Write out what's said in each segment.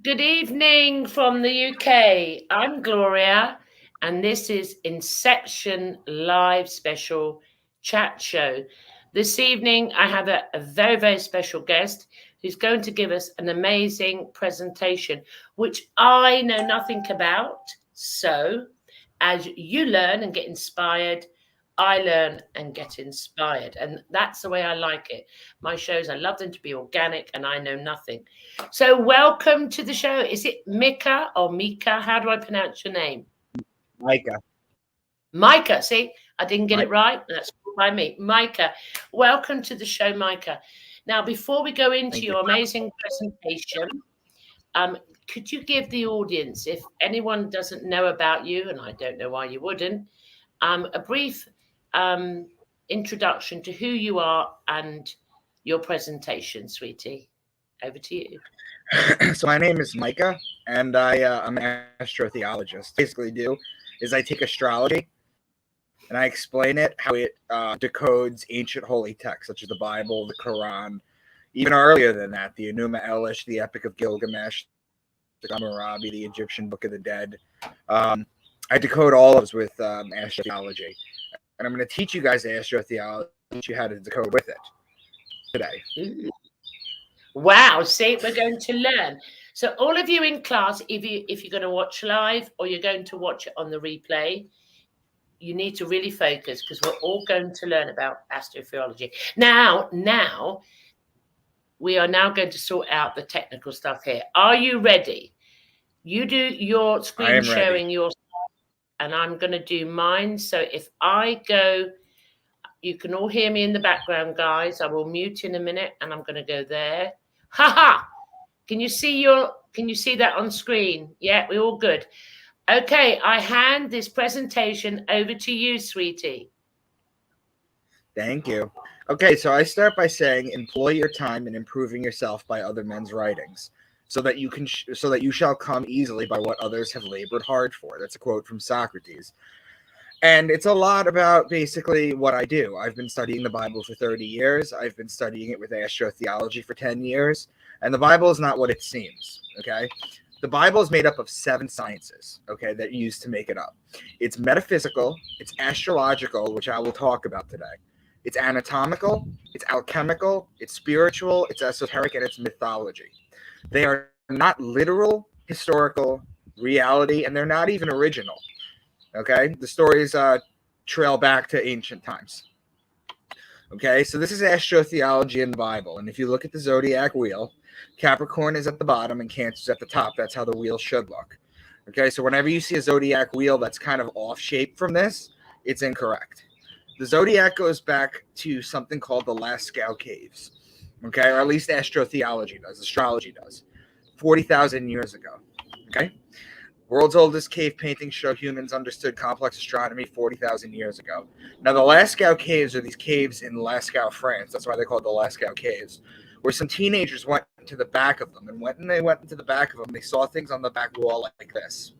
Good evening from the UK. I'm Gloria, and this is Inception Live Special Chat Show. This evening, I have a very, very special guest who's going to give us an amazing presentation, which I know nothing about. So, as you learn and get inspired, I learn and get inspired. And that's the way I like it. My shows, I love them to be organic, and I know nothing. So, welcome to the show. Is it Micah or Mika? How do I pronounce your name? Micah. Micah. See, I didn't get it right. That's by me. Micah. Welcome to the show, Micah. Now, before we go into your amazing presentation, could you give the audience, if anyone doesn't know about you, and I don't know why you wouldn't, a brief introduction to who you are and your presentation, sweetie? Over to you. So my name is Micah, and I'm an astrotheologist. Basically, is I take astrology and I explain it, how it decodes ancient holy texts such as the Bible, the Quran, even earlier than that, the Enuma Elish, the Epic of Gilgamesh, the Hammurabi, the Egyptian Book of the Dead. I decode all of those with astrotheology, and I'm going to teach you guys astrotheology, teach you how to decode with it today. Wow, see, we're going to learn. So all of you in class, if you're going to watch live or you're going to watch it on the replay, you need to really focus because we're all going to learn about astrotheology. Now, we are now going to sort out the technical stuff here. Are you ready? You do your screen sharing yourself, and I'm going to do mine. So if I go, you can all hear me in the background, guys. I will mute in a minute, and I'm going to go there. Ha! Can you see that on screen? Yeah, we're all good. Okay, I hand this presentation over to you, sweetie. Thank you. Okay, so I start by saying, employ your time in improving yourself by other men's writings, so that you shall come easily by what others have labored hard for. That's a quote from Socrates. And it's a lot about basically what I do. I've been studying the Bible for 30 years. I've been studying it with astrotheology for 10 years. And the Bible is not what it seems, okay? The Bible is made up of 7 sciences, okay, that you use to make it up. It's metaphysical, it's astrological, which I will talk about today. It's anatomical, it's alchemical, it's spiritual, it's esoteric, and it's mythology. They are not literal, historical, reality, and they're not even original. Okay, the stories trail back to ancient times. Okay, so this is astrotheology in the Bible. And if you look at the zodiac wheel, Capricorn is at the bottom and Cancer is at the top. That's how the wheel should look. Okay, so whenever you see a zodiac wheel that's kind of off shape from this, it's incorrect. The zodiac goes back to something called the Lascaux Caves. Okay, or at least astrotheology does, astrology does, 40,000 years ago. Okay. World's oldest cave paintings show humans understood complex astronomy 40,000 years ago. Now, the Lascaux Caves are these caves in Lascaux, France. That's why they call it the Lascaux Caves, where some teenagers went to the back of them. And when they went into the back of them, they saw things on the back wall like this.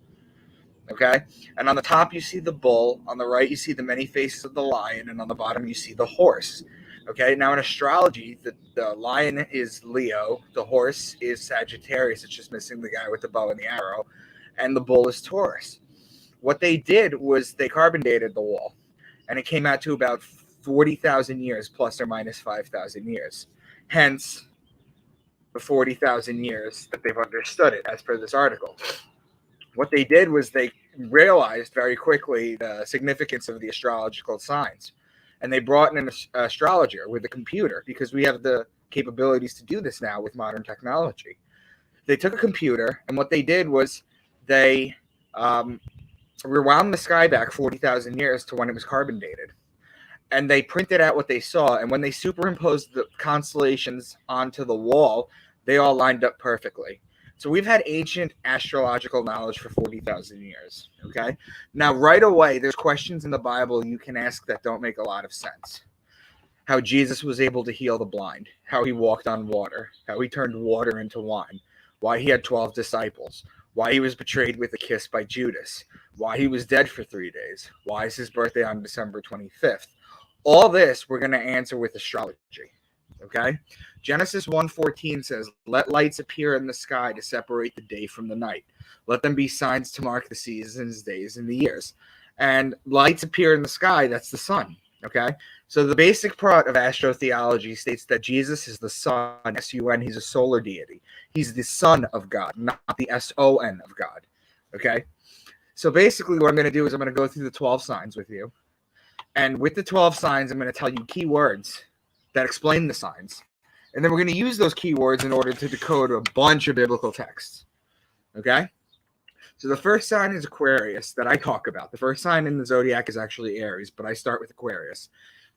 Okay? And on the top, you see the bull. On the right, you see the many faces of the lion. And on the bottom, you see the horse. Okay? Now, in astrology, the lion is Leo. The horse is Sagittarius. It's just missing the guy with the bow and the arrow. And the bull is Taurus. What they did was they carbon dated the wall, and it came out to about 40,000 years, plus or minus 5,000 years. Hence, the 40,000 years that they've understood it, as per this article. What they did was they realized very quickly the significance of the astrological signs, and they brought in an astrologer with a computer, because we have the capabilities to do this now with modern technology. They took a computer, and what they did was they rewound the sky back 40,000 years to when it was carbon dated. And they printed out what they saw. And when they superimposed the constellations onto the wall, they all lined up perfectly. So we've had ancient astrological knowledge for 40,000 years. Okay. Now, right away, there's questions in the Bible you can ask that don't make a lot of sense. How Jesus was able to heal the blind, how he walked on water, how he turned water into wine, why he had 12 disciples, why he was betrayed with a kiss by Judas, why he was dead for 3 days, why is his birthday on December 25th. All this we're going to answer with astrology, Okay? Genesis 1:14 says, "Let lights appear in the sky to separate the day from the night. Let them be signs to mark the seasons, days, and the years." And lights appear in the sky, that's the sun. Okay? So the basic part of astrotheology states that Jesus is the sun, S-U-N, he's a solar deity. He's the Son of God, not the S-O-N of God. Okay? So basically what I'm going to do is I'm going to go through the 12 signs with you. And with the 12 signs, I'm going to tell you keywords that explain the signs. And then we're going to use those keywords in order to decode a bunch of biblical texts. Okay? So the first sign is Aquarius that I talk about. The first sign in the zodiac is actually Aries, but I start with Aquarius.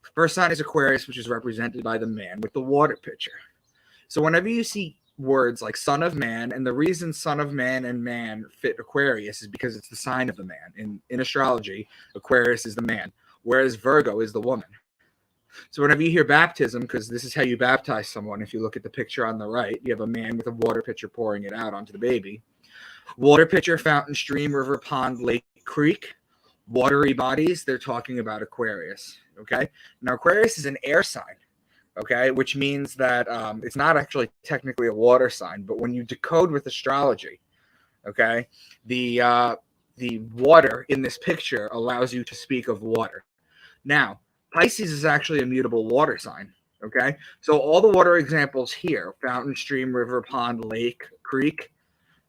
The first sign is Aquarius, which is represented by the man with the water pitcher. So whenever you see words like Son of Man, and the reason Son of Man and man fit Aquarius is because it's the sign of the man. In astrology, Aquarius is the man, whereas Virgo is the woman. So whenever you hear baptism, because this is how you baptize someone, if you look at the picture on the right, you have a man with a water pitcher pouring it out onto the baby. Water pitcher, fountain, stream, river, pond, lake, creek, watery bodies, they're talking about Aquarius. Okay? Now, Aquarius is an air sign. Okay, which means that it's not actually technically a water sign, but when you decode with astrology, okay, the water in this picture allows you to speak of water. Now, Pisces is actually a mutable water sign. Okay, so all the water examples here, fountain, stream, river, pond, lake, creek,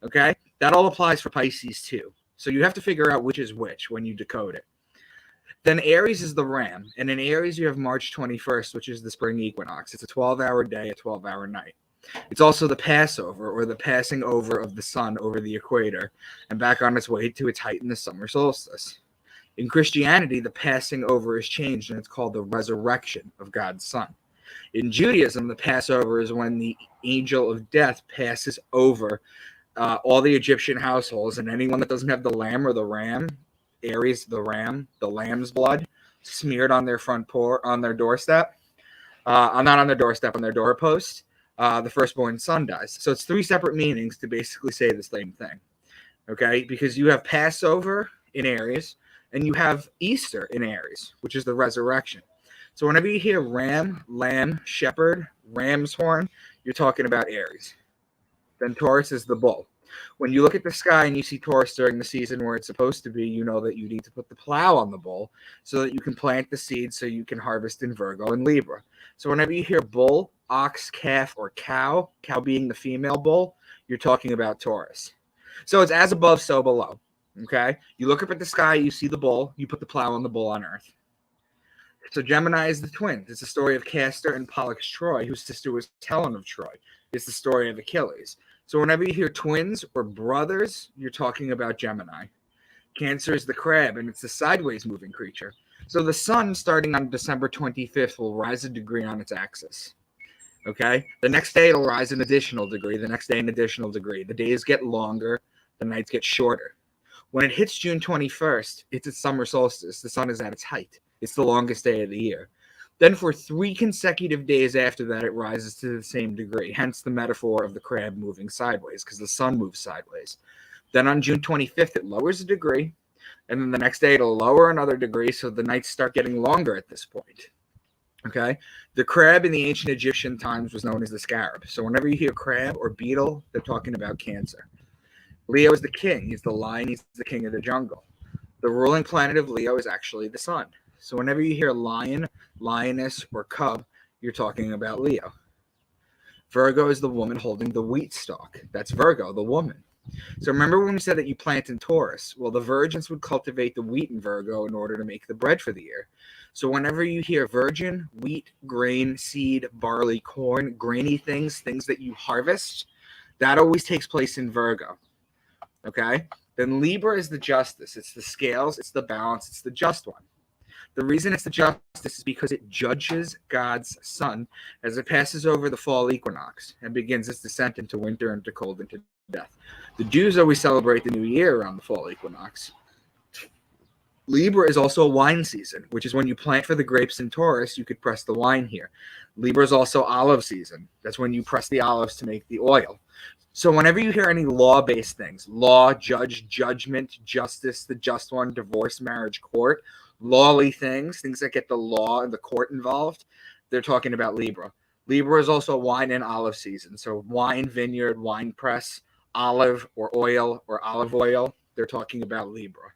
okay, that all applies for Pisces too. So you have to figure out which is which when you decode it. Then Aries is the ram. And in Aries, you have March 21st, which is the spring equinox. It's a 12-hour day, a 12-hour night. It's also the Passover, or the passing over of the sun over the equator and back on its way to its height in the summer solstice. In Christianity, the passing over is changed, and it's called the resurrection of God's son. In Judaism, the Passover is when the angel of death passes over all the Egyptian households, and anyone that doesn't have the lamb or the ram, Aries, the ram, the lamb's blood smeared on their front porch, on their doorstep, not on their doorstep, on their doorpost, the firstborn son dies. So it's three separate meanings to basically say the same thing. Okay, because you have Passover in Aries and you have Easter in Aries, which is the resurrection. So whenever you hear ram, lamb, shepherd, ram's horn, you're talking about Aries. Then Taurus is the bull. When you look at the sky and you see Taurus during the season where it's supposed to be, you know that you need to put the plow on the bull so that you can plant the seed so you can harvest in Virgo and Libra. So whenever you hear bull, ox, calf, or cow being the female bull, you're talking about Taurus. So it's as above, so below. Okay? You look up at the sky, you see the bull, you put the plow on the bull on Earth. So Gemini is the twins. It's the story of Castor and Pollux Troy, whose sister was Helen of Troy. It's the story of Achilles. So whenever you hear twins or brothers, you're talking about Gemini. Cancer is the crab, and it's a sideways moving creature. So the sun, starting on December 25th, will rise a degree on its axis. Okay? The next day, it'll rise an additional degree. The next day, an additional degree. The days get longer. The nights get shorter. When it hits June 21st, it's its summer solstice. The sun is at its height. It's the longest day of the year. Then for 3 consecutive days after that, it rises to the same degree, hence the metaphor of the crab moving sideways, because the sun moves sideways. Then on June 25th, it lowers a degree, and then the next day, it'll lower another degree, so the nights start getting longer at this point. Okay? The crab in the ancient Egyptian times was known as the scarab. So whenever you hear crab or beetle, they're talking about Cancer. Leo is the king. He's the lion. He's the king of the jungle. The ruling planet of Leo is actually the sun. So whenever you hear lion, lioness, or cub, you're talking about Leo. Virgo is the woman holding the wheat stalk. That's Virgo, the woman. So remember when we said that you plant in Taurus? Well, the virgins would cultivate the wheat in Virgo in order to make the bread for the year. So whenever you hear virgin, wheat, grain, seed, barley, corn, grainy things that you harvest, that always takes place in Virgo. Okay? Then Libra is the justice. It's the scales, it's the balance, it's the just one. The reason it's the justice is because it judges God's sun as it passes over the fall equinox and begins its descent into winter, into cold, into death. The Jews always celebrate the new year around the fall equinox. Libra is also a wine season, which is when you plant for the grapes in Taurus, you could press the wine here. Libra is also olive season. That's when you press the olives to make the oil. So whenever you hear any law-based things, law, judge, judgment, justice, the just one, divorce, marriage, court, lawly things that get the law and the court involved, they're talking about Libra. Libra is also wine and olive season. So wine, vineyard, wine press, olive or oil or olive oil. They're talking about Libra.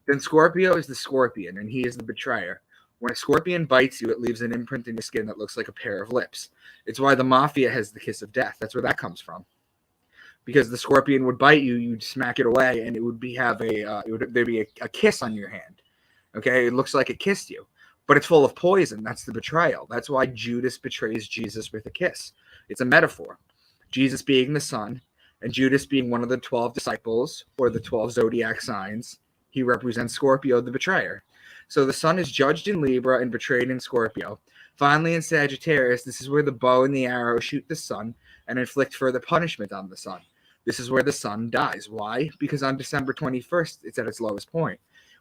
Then Scorpio is the scorpion, and he is the betrayer. When a scorpion bites you, it leaves an imprint in your skin that looks like a pair of lips. It's why the mafia has the kiss of death. That's where that comes from. Because the scorpion would bite you, you'd smack it away, and it would be there'd be a kiss on your hand. Okay, it looks like it kissed you, but it's full of poison. That's the betrayal. That's why Judas betrays Jesus with a kiss. It's a metaphor. Jesus being the Son, and Judas being one of the 12 disciples or the 12 zodiac signs. He represents Scorpio the Betrayer. So the Sun is judged in Libra and betrayed in Scorpio. Finally, in Sagittarius, this is where the bow and the arrow shoot the Sun and inflict further punishment on the Sun. This is where the Sun dies. Why? Because on December 21st, it's at its lowest point.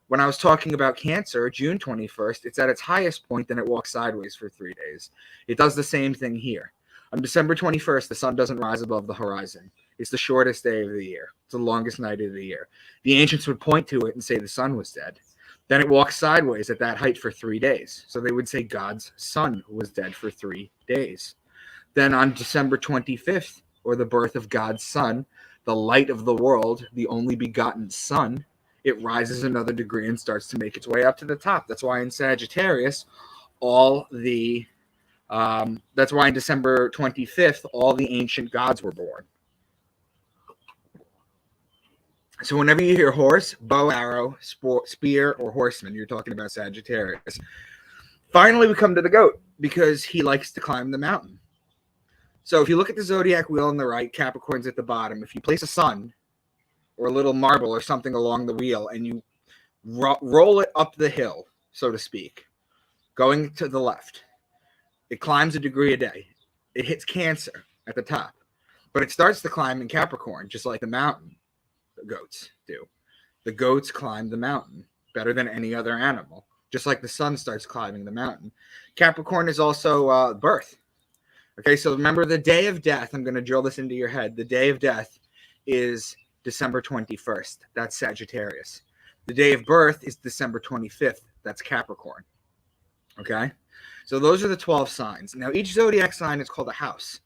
When I was talking about Cancer, June 21st, it's at its highest point, then it walks sideways for 3 days. It does the same thing here. On December 21st, the Sun doesn't rise above the horizon. It's the shortest day of the year. It's the longest night of the year. The ancients would point to it and say the Sun was dead. Then it walks sideways at that height for 3 days. So they would say God's Son was dead for 3 days. Then on December 25th, or the birth of God's Son, the light of the world, the only begotten Son, it rises another degree and starts to make its way up to the top. That's why in Sagittarius, that's why in December 25th, all the ancient gods were born. So whenever you hear horse, bow, arrow, spear, or horseman, you're talking about Sagittarius. Finally, we come to the goat because he likes to climb the mountain. So if you look at the zodiac wheel on the right, Capricorn's at the bottom. If you place a sun or a little marble or something along the wheel and you roll it up the hill, so to speak, going to the left, it climbs a degree a day. It hits Cancer at the top, but it starts to climb in Capricorn, just like the mountain. The goats do. The goats climb the mountain better than any other animal, just like the sun starts climbing the mountain. Capricorn is also birth. Okay, so remember the day of death. I'm going to drill this into your head. The day of death is December 21st. That's Sagittarius. The day of birth is December 25th. That's Capricorn. Okay, so those are the 12 signs. Now, each zodiac sign is called a house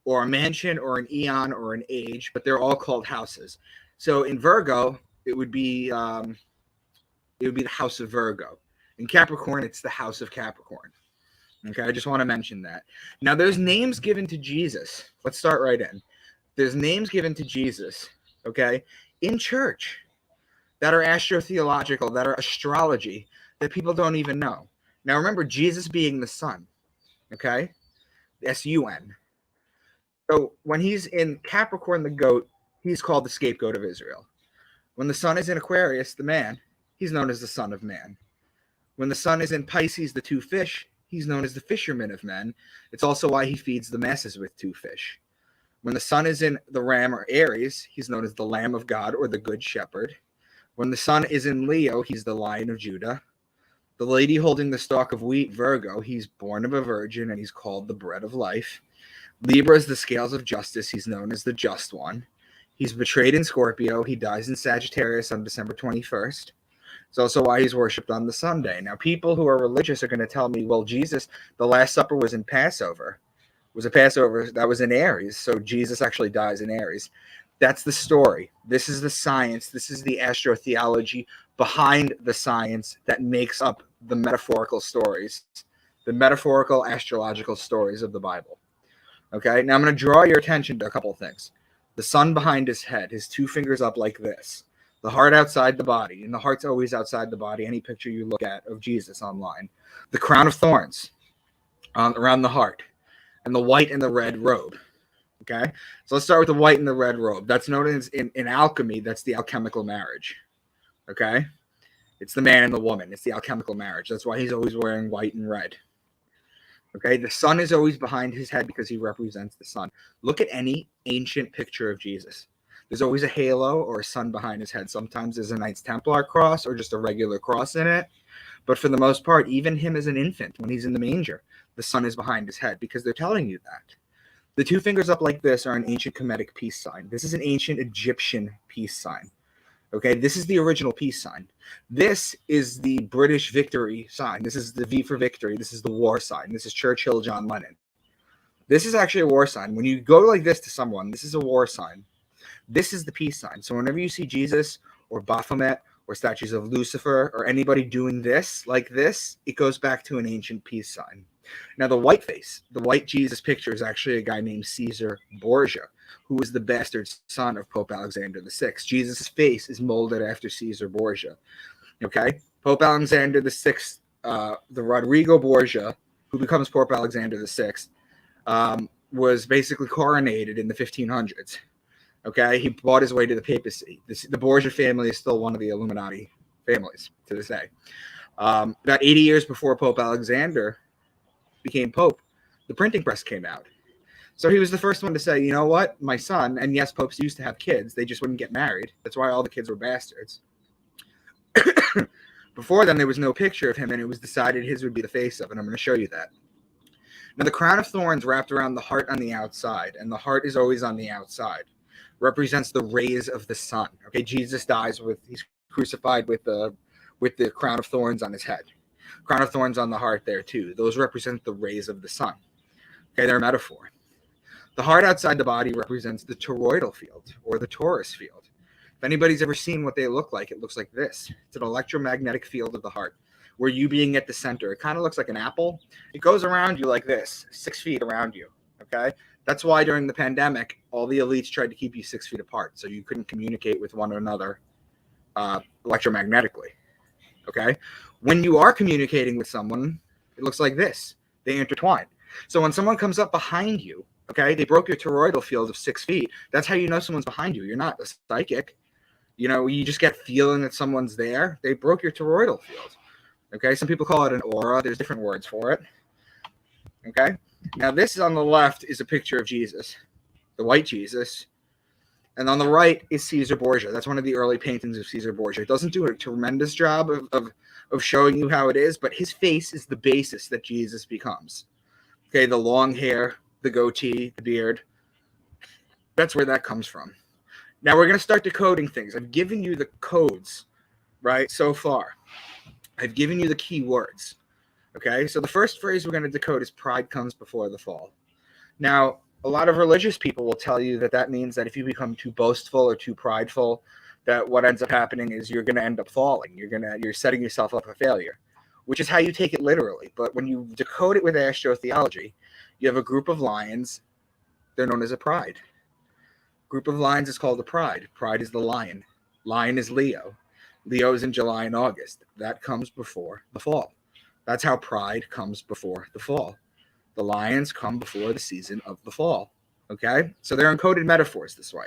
or a mansion or an eon or an age, but they're all called houses. So in Virgo, it would be the house of Virgo. In Capricorn, it's the house of Capricorn. Okay, I just want to mention that. Now, there's names given to Jesus. Let's start right in. There's names given to Jesus, okay, in church that are astrotheological, that are astrology, that people don't even know. Now, remember, Jesus being the Sun, okay, S-U-N. So when he's in Capricorn, the goat, he's called the scapegoat of Israel. When the Sun is in Aquarius, the man, he's known as the Son of Man. When the Sun is in Pisces, the two fish, he's known as the fisherman of men. It's also why he feeds the masses with 2 fish. When the Sun is in the Ram or Aries, he's known as the Lamb of God or the Good Shepherd. When the Sun is in Leo, he's the Lion of Judah. The lady holding the stalk of wheat, Virgo, he's born of a virgin and he's called the bread of life. Libra is the scales of justice. He's known as the just one. He's betrayed in Scorpio. He dies in Sagittarius on December 21st. It's also why he's worshipped on the Sunday. Now, people who are religious are going to tell me, well, Jesus, the Last Supper was in Passover. It was a Passover that was in Aries, so Jesus actually dies in Aries. That's the story. This is the science. This is the astrotheology behind the science that makes up the metaphorical stories, the metaphorical astrological stories of the Bible. Okay, now I'm going to draw your attention to a couple of things. The sun behind his head, his 2 fingers up like this. The heart outside the body, and the heart's always outside the body, any picture you look at of Jesus online. The crown of thorns around the heart, and the white and the red robe. Okay, so let's start with the white and the red robe. That's known as, in alchemy, that's the alchemical marriage. Okay, it's the man and the woman. It's the alchemical marriage. That's why he's always wearing white and red. Okay, the sun is always behind his head because he represents the sun. Look at any ancient picture of Jesus. There's always a halo or a sun behind his head. Sometimes there's a Knights Templar cross or just a regular cross in it. But for the most part, even him as an infant, when he's in the manger, the sun is behind his head because they're telling you that. The 2 fingers up like this are an ancient Kemetic peace sign. This is an ancient Egyptian peace sign. Okay, this is the original peace sign. This is the British victory sign. This is the V for victory. This is the war sign. This is Churchill, John Lennon. This is actually a war sign. When you go like this to someone, this is a war sign. This is the peace sign. So whenever you see Jesus or Baphomet or statues of Lucifer or anybody doing this, like this, it goes back to an ancient peace sign. Now, the white face, the white Jesus picture is actually a guy named Caesar Borgia, who was the bastard son of Pope Alexander VI. Jesus' face is molded after Caesar Borgia. Okay? Pope Alexander VI, the Rodrigo Borgia, who becomes Pope Alexander VI, was basically coronated in the 1500s. Okay? He bought his way to the papacy. The Borgia family is still one of the Illuminati families to this day. About 80 years before Pope Alexander became Pope, the printing press came out. So he was the first one to say, you know what, my son, and yes, popes used to have kids, they just wouldn't get married. That's why all the kids were bastards. Before then, there was no picture of him, and it was decided his would be the face of it. I'm going to show you that. Now, the crown of thorns wrapped around the heart on the outside, and the heart is always on the outside, represents the rays of the sun. Okay, Jesus dies he's crucified with the crown of thorns on his head. Crown of thorns on the heart there too. Those represent the rays of the sun. Okay, they're a metaphor. The heart outside the body represents the toroidal field or the torus field. If anybody's ever seen what they look like, it looks like this. It's an electromagnetic field of the heart, where you being at the center, it kind of looks like an apple. It goes around you like this, 6 feet around you. Okay, that's why during the pandemic, all the elites tried to keep you 6 feet apart, so you couldn't communicate with one another electromagnetically. Okay, when you are communicating with someone, it looks like this. They intertwine. So when someone comes up behind you, okay, they broke your toroidal field of 6 feet. That's how you know someone's behind you. You're not a psychic. You know, you just get feeling that someone's there. They broke your toroidal field. Okay, some people call it an aura. There's different words for it. Okay, now this on the left is a picture of Jesus, the white Jesus. And on the right is Caesar Borgia. That's one of the early paintings of Caesar Borgia. It doesn't do a tremendous job of showing you how it is, but his face is the basis that Jesus becomes. Okay, the long hair, the goatee, the beard. That's where that comes from. Now we're going to start decoding things. I've given you the codes, right, so far. I've given you the key words. Okay, so the first phrase we're going to decode is pride comes before the fall. Now, a lot of religious people will tell you that that means that if you become too boastful or too prideful, that what ends up happening is you're going to end up falling. You're setting yourself up for failure, which is how you take it literally. But when you decode it with astrotheology, you have a group of lions. They're known as a pride. Group of lions is called a pride. Pride is the lion. Lion is Leo. Leo is in July and August. That comes before the fall. That's how pride comes before the fall. The lions come before the season of the fall. Okay? So they're encoded metaphors this way.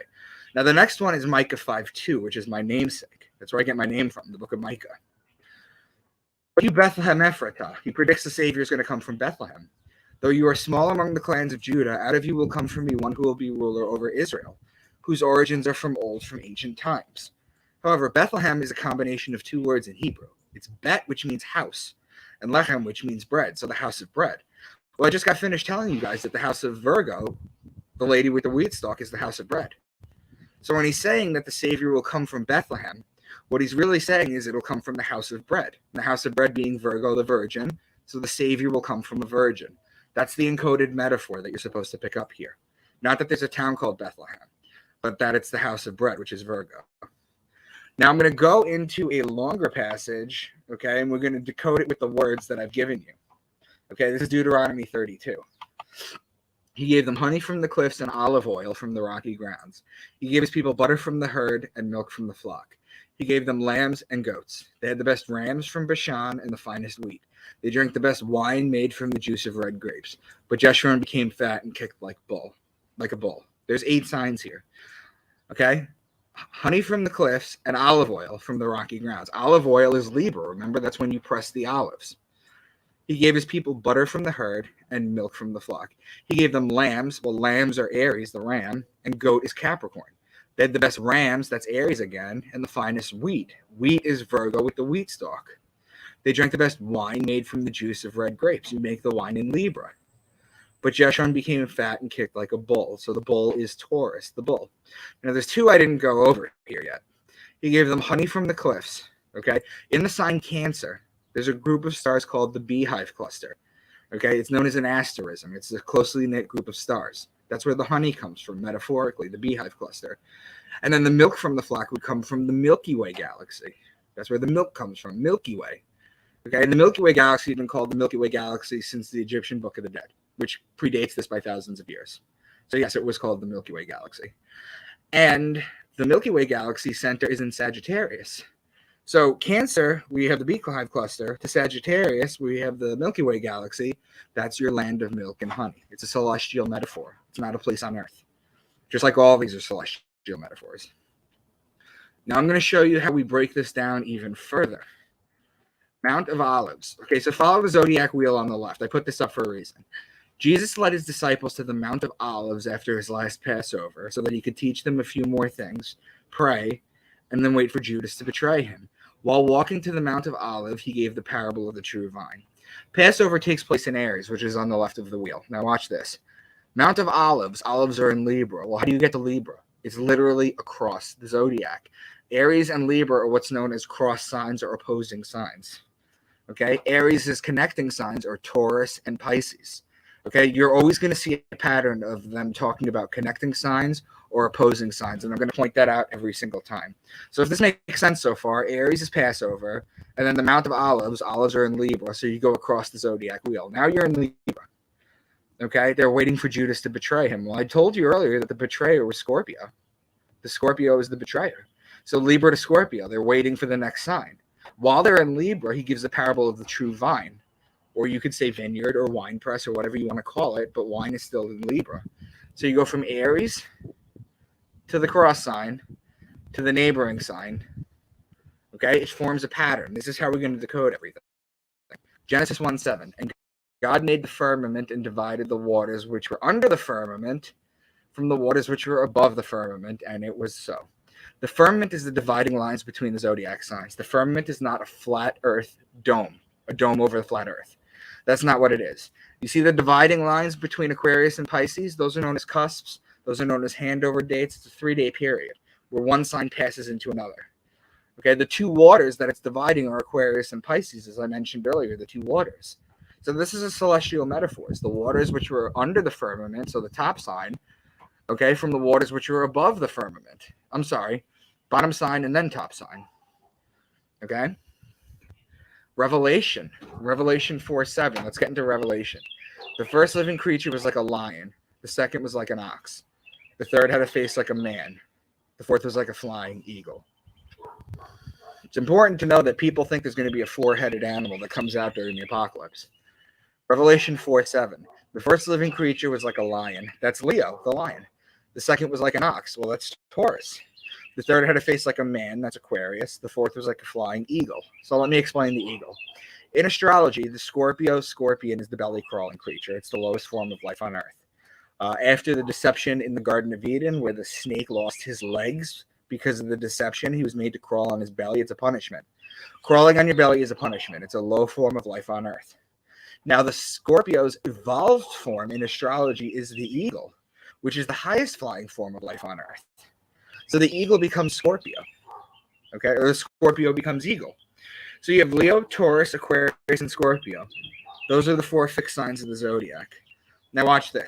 Now, the next one is Micah 5:2, which is my namesake. That's where I get my name from, the book of Micah. But you, Bethlehem Ephratah, he predicts the Savior is going to come from Bethlehem. Though you are small among the clans of Judah, out of you will come from me one who will be ruler over Israel, whose origins are from ancient times. However, Bethlehem is a combination of two words in Hebrew. It's Bet, which means house, and Lechem, which means bread, so the house of bread. Well, I just got finished telling you guys that the house of Virgo, the lady with the wheat stalk, is the house of bread. So when he's saying that the Savior will come from Bethlehem, what he's really saying is it'll come from the house of bread. The house of bread being Virgo, the virgin, so the Savior will come from a virgin. That's the encoded metaphor that you're supposed to pick up here. Not that there's a town called Bethlehem, but that it's the house of bread, which is Virgo. Now I'm going to go into a longer passage, okay, and we're going to decode it with the words that I've given you. Okay, this is Deuteronomy 32. He gave them honey from the cliffs and olive oil from the rocky grounds. He gave his people butter from the herd and milk from the flock. He gave them lambs and goats. They had the best rams from Bashan and the finest wheat. They drank the best wine made from the juice of red grapes. But Jeshurun became fat and kicked like a bull. There's 8 signs here. Okay? Honey from the cliffs and olive oil from the rocky grounds. Olive oil is Libra. Remember, that's when you press the olives. He gave his people butter from the herd and milk from the flock. He gave them lambs. Well, lambs are Aries, the ram, and goat is Capricorn. They had the best rams, that's Aries again, and the finest wheat. Wheat is Virgo with the wheat stalk. They drank the best wine made from the juice of red grapes. You make the wine in Libra. But Jeshurun became fat and kicked like a bull. So the bull is Taurus, the bull. Now, there's 2 I didn't go over here yet. He gave them honey from the cliffs. Okay? In the sign Cancer, there's a group of stars called the Beehive Cluster. Okay, it's known as an asterism. It's a closely knit group of stars. That's where the honey comes from, metaphorically, the beehive cluster. And then the milk from the flock would come from the Milky Way galaxy. That's where the milk comes from, Milky Way. Okay, and the Milky Way galaxy has been called the Milky Way galaxy since the Egyptian Book of the Dead, which predates this by thousands of years. So yes, it was called the Milky Way galaxy. And the Milky Way galaxy center is in Sagittarius. So Cancer, we have the beehive cluster. To Sagittarius, we have the Milky Way galaxy. That's your land of milk and honey. It's a celestial metaphor. It's not a place on Earth. Just like all these are celestial metaphors. Now I'm going to show you how we break this down even further. Mount of Olives. Okay, so follow the zodiac wheel on the left. I put this up for a reason. Jesus led his disciples to the Mount of Olives after his last Passover so that he could teach them a few more things, pray, and then wait for Judas to betray him. While walking to the Mount of Olives, he gave the parable of the true vine. Passover takes place in Aries, which is on the left of the wheel. Now watch this. Mount of Olives. Olives are in Libra. Well, how do you get to Libra? It's literally across the zodiac. Aries and Libra are what's known as cross signs or opposing signs. Okay, Aries is connecting signs or Taurus and Pisces. Okay, you're always going to see a pattern of them talking about connecting signs or opposing signs, and I'm going to point that out every single time. So if this makes sense so far, Aries is Passover, and then the Mount of Olives, olives are in Libra, so you go across the zodiac wheel. Now you're in Libra. Okay, they're waiting for Judas to betray him. Well, I told you earlier that the betrayer was Scorpio. The Scorpio is the betrayer. So Libra to Scorpio, they're waiting for the next sign. While they're in Libra, he gives the parable of the true vine. Or you could say vineyard or wine press or whatever you want to call it, but wine is still in Libra. So you go from Aries to the cross sign to the neighboring sign. Okay, it forms a pattern. This is how we're going to decode everything. Genesis 1:7. And God made the firmament and divided the waters which were under the firmament from the waters which were above the firmament, and it was so. The firmament is the dividing lines between the zodiac signs. The firmament is not a flat earth dome, a dome over the flat earth. That's not what it is. You see the dividing lines between Aquarius and Pisces? Those are known as cusps. Those are known as handover dates. It's a 3-day period where one sign passes into another. Okay, the two waters that it's dividing are Aquarius and Pisces, as I mentioned earlier, the two waters. So this is a celestial metaphor. It's the waters which were under the firmament, so the top sign, okay, from the waters which were above the firmament. I'm sorry, bottom sign and then top sign. Okay? Revelation 4:7. Let's get into Revelation. The first living creature was like a lion. The second was like an ox. The third had a face like a man. The fourth was like a flying eagle. It's important to know that people think there's going to be a 4-headed animal that comes out during the apocalypse. Revelation 4:7. The first living creature was like a lion. That's Leo, the lion. The second was like an ox. Well, that's Taurus. The third had a face like a man. That's Aquarius. The fourth was like a flying eagle. So let me explain the eagle. In astrology, the scorpion is the belly-crawling creature. It's the lowest form of life on Earth. After the deception in the Garden of Eden, where the snake lost his legs because of the deception, he was made to crawl on his belly. It's a punishment. Crawling on your belly is a punishment. It's a low form of life on Earth. Now, the Scorpio's evolved form in astrology is the eagle, which is the highest flying form of life on Earth. So the eagle becomes Scorpio, okay? Or the Scorpio becomes eagle. So you have Leo, Taurus, Aquarius, and Scorpio. Those are the 4 fixed signs of the zodiac. Now watch this.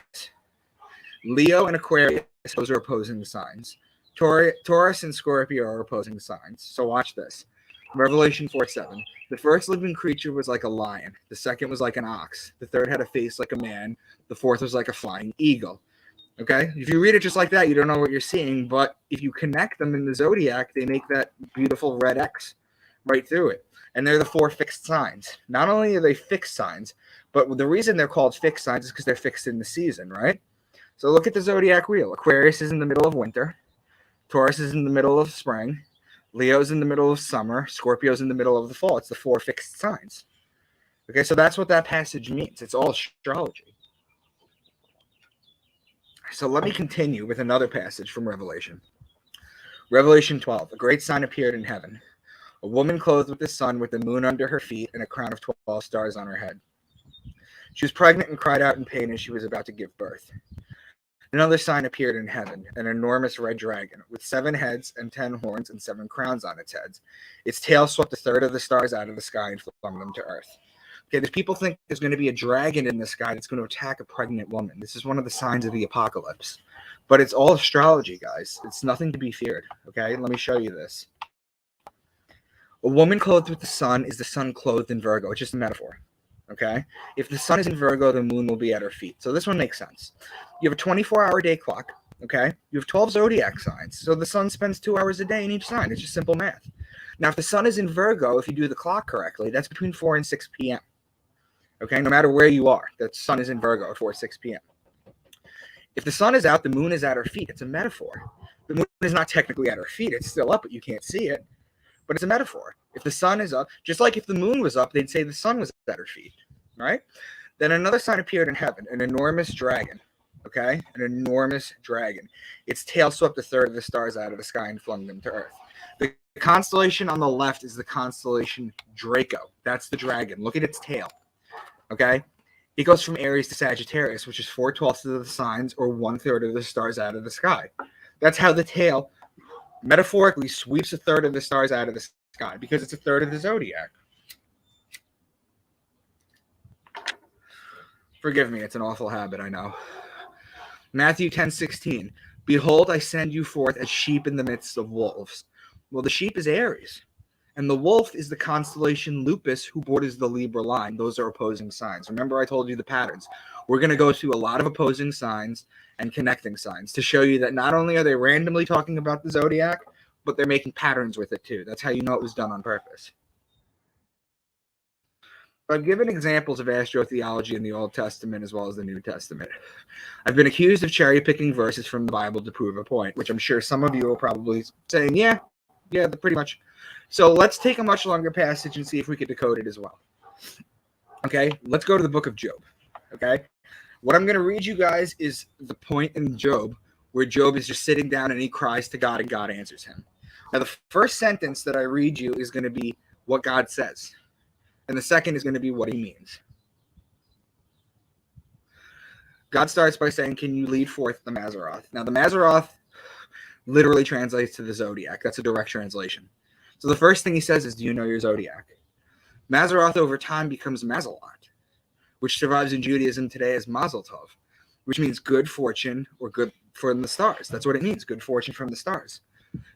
Leo and Aquarius, those are opposing signs. Taurus and Scorpio are opposing signs. So watch this. Revelation 4:7. The first living creature was like a lion. The second was like an ox. The third had a face like a man. The fourth was like a flying eagle. Okay? If you read it just like that, you don't know what you're seeing. But if you connect them in the zodiac, they make that beautiful red X right through it. And they're the 4 fixed signs. Not only are they fixed signs, but the reason they're called fixed signs is because they're fixed in the season, right? So look at the zodiac wheel. Aquarius is in the middle of winter. Taurus is in the middle of spring. Leo's in the middle of summer. Scorpio's in the middle of the fall. It's the 4 fixed signs. Okay, so that's what that passage means. It's all astrology. So let me continue with another passage from Revelation. Revelation 12. A great sign appeared in heaven. A woman clothed with the sun, with the moon under her feet, and a crown of 12 stars on her head. She was pregnant and cried out in pain as she was about to give birth. Another sign appeared in heaven, an enormous red dragon, with 7 heads and 10 horns and 7 crowns on its heads. Its tail swept a third of the stars out of the sky and flung them to earth. Okay, there's people think there's going to be a dragon in the sky that's going to attack a pregnant woman. This is one of the signs of the apocalypse. But it's all astrology, guys. It's nothing to be feared. Okay, let me show you this. A woman clothed with the sun is the sun clothed in Virgo. It's just a metaphor. Okay, if the sun is in Virgo, the moon will be at her feet. So this one makes sense. You have a 24-hour day clock. Okay, you have 12 zodiac signs. So the sun spends 2 hours a day in each sign. It's just simple math. Now, if the sun is in Virgo, if you do the clock correctly, that's between 4 and 6 p.m. Okay, no matter where you are, the sun is in Virgo at 4 or 6 p.m. If the sun is out, the moon is at her feet. It's a metaphor. The moon is not technically at her feet. It's still up, but you can't see it. But it's a metaphor. If the sun is up, just like if the moon was up, they'd say the sun was at her feet, right? Then another sign appeared in heaven, an enormous dragon, okay? An enormous dragon. Its tail swept a third of the stars out of the sky and flung them to earth. The constellation on the left is the constellation Draco. That's the dragon. Look at its tail. Okay, it goes from Aries to Sagittarius, which is 4/12 of the signs or 1/3 of the stars out of the sky. That's how the tail metaphorically sweeps a third of the stars out of the sky because it's a third of the zodiac. Forgive me, it's an awful habit, I know. Matthew 10:16. Behold, I send you forth as sheep in the midst of wolves. Well, the sheep is Aries. And the wolf is the constellation Lupus, who borders the Libra line. Those are opposing signs. Remember, I told you the patterns. We're going to go through a lot of opposing signs and connecting signs to show you that not only are they randomly talking about the zodiac, but they're making patterns with it too. That's how you know it was done on purpose. I've given examples of astrotheology in the Old Testament as well as the New Testament. I've been accused of cherry-picking verses from the Bible to prove a point, which I'm sure some of you are probably saying, yeah, pretty much. So let's take a much longer passage and see if we could decode it as well. Okay, let's go to the book of Job. Okay, what I'm going to read you guys is the point in Job where Job is just sitting down and he cries to God and God answers him. Now, the first sentence that I read you is going to be what God says. And the second is going to be what he means. God starts by saying, can you lead forth the Mazzaroth? Now, the Mazzaroth literally translates to the zodiac. That's a direct translation. So the first thing he says is, do you know your zodiac? Mazzaroth over time becomes Mazalot, which survives in Judaism today as Mazel Tov, which means good fortune or good from the stars. That's what it means, good fortune from the stars.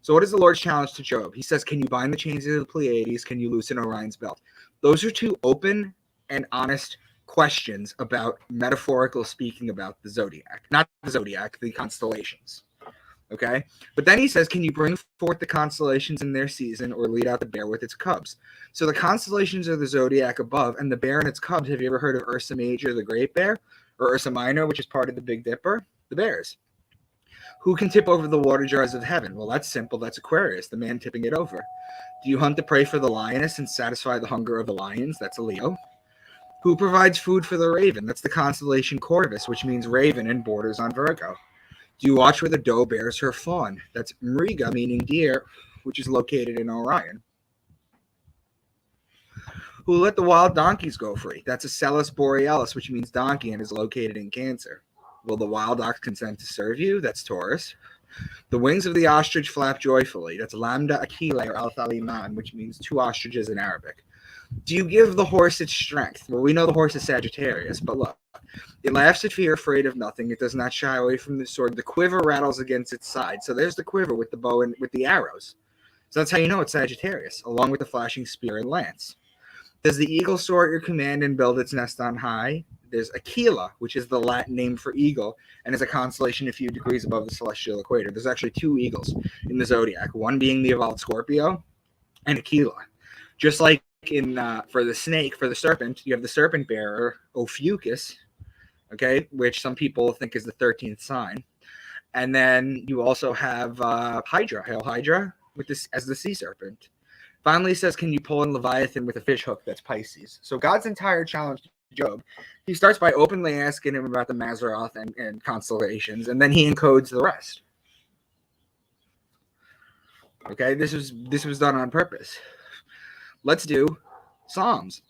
So what is the Lord's challenge to Job? He says, can you bind the chains of the Pleiades? Can you loosen Orion's belt? Those are two open and honest questions about metaphorical speaking about the zodiac. Not the zodiac, the constellations. Okay, but then he says, can you bring forth the constellations in their season or lead out the bear with its cubs? So the constellations are the zodiac above, and the bear and its cubs. Have you ever heard of Ursa Major, the Great Bear, or Ursa Minor, which is part of the Big Dipper? The bears. Who can tip over the water jars of heaven? Well, that's simple. That's Aquarius, the man tipping it over. Do you hunt to prey for the lioness and satisfy the hunger of the lions? That's a Leo. Who provides food for the raven? That's the constellation Corvus, which means raven and borders on Virgo. Do you watch where the doe bears her fawn? That's Mriga, meaning deer, which is located in Orion. Who let the wild donkeys go free? That's Acellus Borealis, which means donkey and is located in Cancer. Will the wild ox consent to serve you? That's Taurus. The wings of the ostrich flap joyfully. That's Lambda Aquila or Alpha Liman, which means two ostriches in Arabic. Do you give the horse its strength? Well, we know the horse is Sagittarius, but look. It laughs at fear, afraid of nothing. It does not shy away from the sword. The quiver rattles against its side. So there's the quiver with the bow and with the arrows. So that's how you know it's Sagittarius, along with the flashing spear and lance. Does the eagle soar at your command and build its nest on high? There's Aquila, which is the Latin name for eagle, and is a constellation a few degrees above the celestial equator. There's actually two eagles in the zodiac, one being the evolved Scorpio and Aquila. Just like in for the snake, for the serpent, you have the serpent bearer, Ophiuchus, okay, which some people think is the 13th sign. And then you also have Hydra, Hail Hydra, with this as the sea serpent. Finally, he says, can you pull in Leviathan with a fish hook? That's Pisces. So God's entire challenge to Job, he starts by openly asking him about the Mazzaroth and constellations, and then he encodes the rest. Okay, this was done on purpose. Let's do Psalms.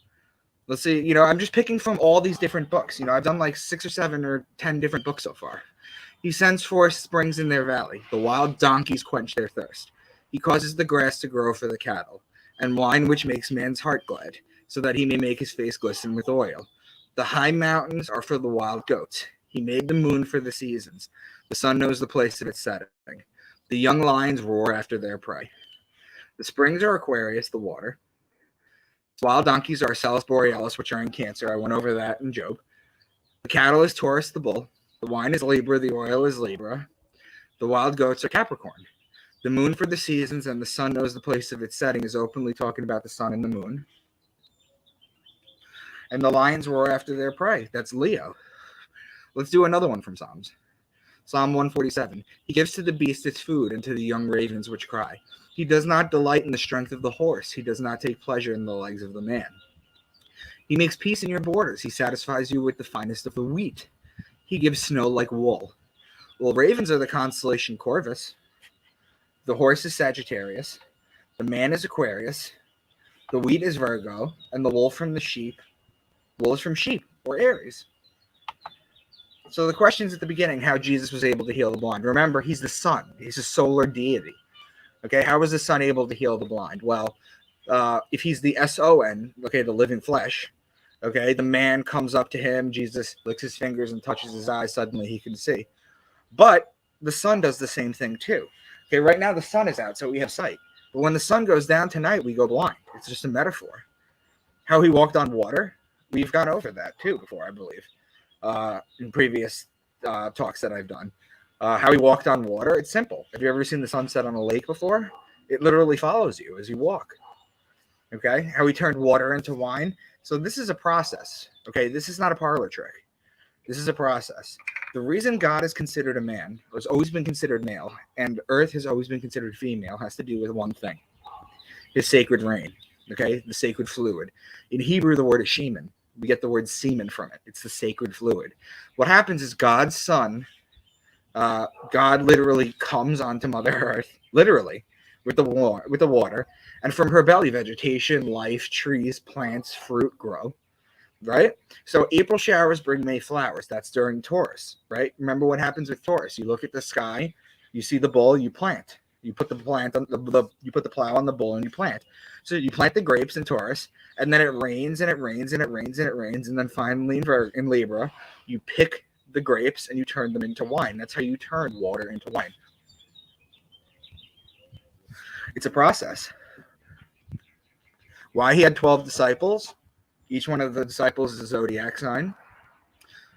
Let's see, I'm just picking from all these different books. I've done like 6 or 7 or 10 different books so far. He sends forth springs in their valley. The wild donkeys quench their thirst. He causes the grass to grow for the cattle, and wine which makes man's heart glad. so that he may make his face glisten with oil. The high mountains are for the wild goats. He made the moon for the seasons. The sun knows the place of its setting. The young lions roar after their prey. The springs are Aquarius, the water. Wild donkeys are Salus Borealis, which are in Cancer. I went over that in Job. The cattle is Taurus, the bull. The wine is Libra. The oil is Libra. The wild goats are Capricorn. The moon for the seasons, and the sun knows the place of its setting, is openly talking about the sun and the moon. And the lions roar after their prey. That's Leo. Let's do another one from Psalms. Psalm 147. He gives to the beast its food, and to the young ravens which cry. He does not delight in the strength of the horse. He does not take pleasure in the legs of the man. He makes peace in your borders. He satisfies you with the finest of the wheat. He gives snow like wool. Well, ravens are the constellation Corvus. The horse is Sagittarius. The man is Aquarius. The wheat is Virgo. And the wool from the sheep. Wool is from sheep or Aries. So the question's at the beginning, how Jesus was able to heal the blind. Remember, he's the sun. He's a solar deity. Okay, how was the sun able to heal the blind? Well, if he's the S-O-N, okay, the living flesh, okay, the man comes up to him, Jesus licks his fingers and touches his eyes, suddenly he can see. But the sun does the same thing too. Okay, right now the sun is out, so we have sight. But when the sun goes down tonight, we go blind. It's just a metaphor. How he walked on water, we've gone over that too before, I believe, in previous talks that I've done. How he walked on water, it's simple. Have you ever seen the sunset on a lake before? It literally follows you as you walk. Okay, how he turned water into wine. So this is a process. Okay, this is not a parlor trick. This is a process. The reason God is considered a man, or has always been considered male, and earth has always been considered female, has to do with one thing: his sacred rain. Okay, the sacred fluid. In Hebrew, the word is shemen. We get the word semen from it. It's the sacred fluid. What happens is God's son, God literally comes onto Mother Earth, literally, with the water, and from her belly, vegetation, life, trees, plants, fruit grow. Right? So April showers bring May flowers. That's during Taurus, right? Remember what happens with Taurus. You look at the sky, you see the bull, you plant. You put the plant on you put the plow on the bull and you plant. So you plant the grapes in Taurus, and then it rains and it rains and it rains and it rains, and then finally in Libra, you pick the grapes and you turn them into wine. That's how you turn water into wine. It's a process. Why he had 12 disciples? Each one of the disciples is a zodiac sign.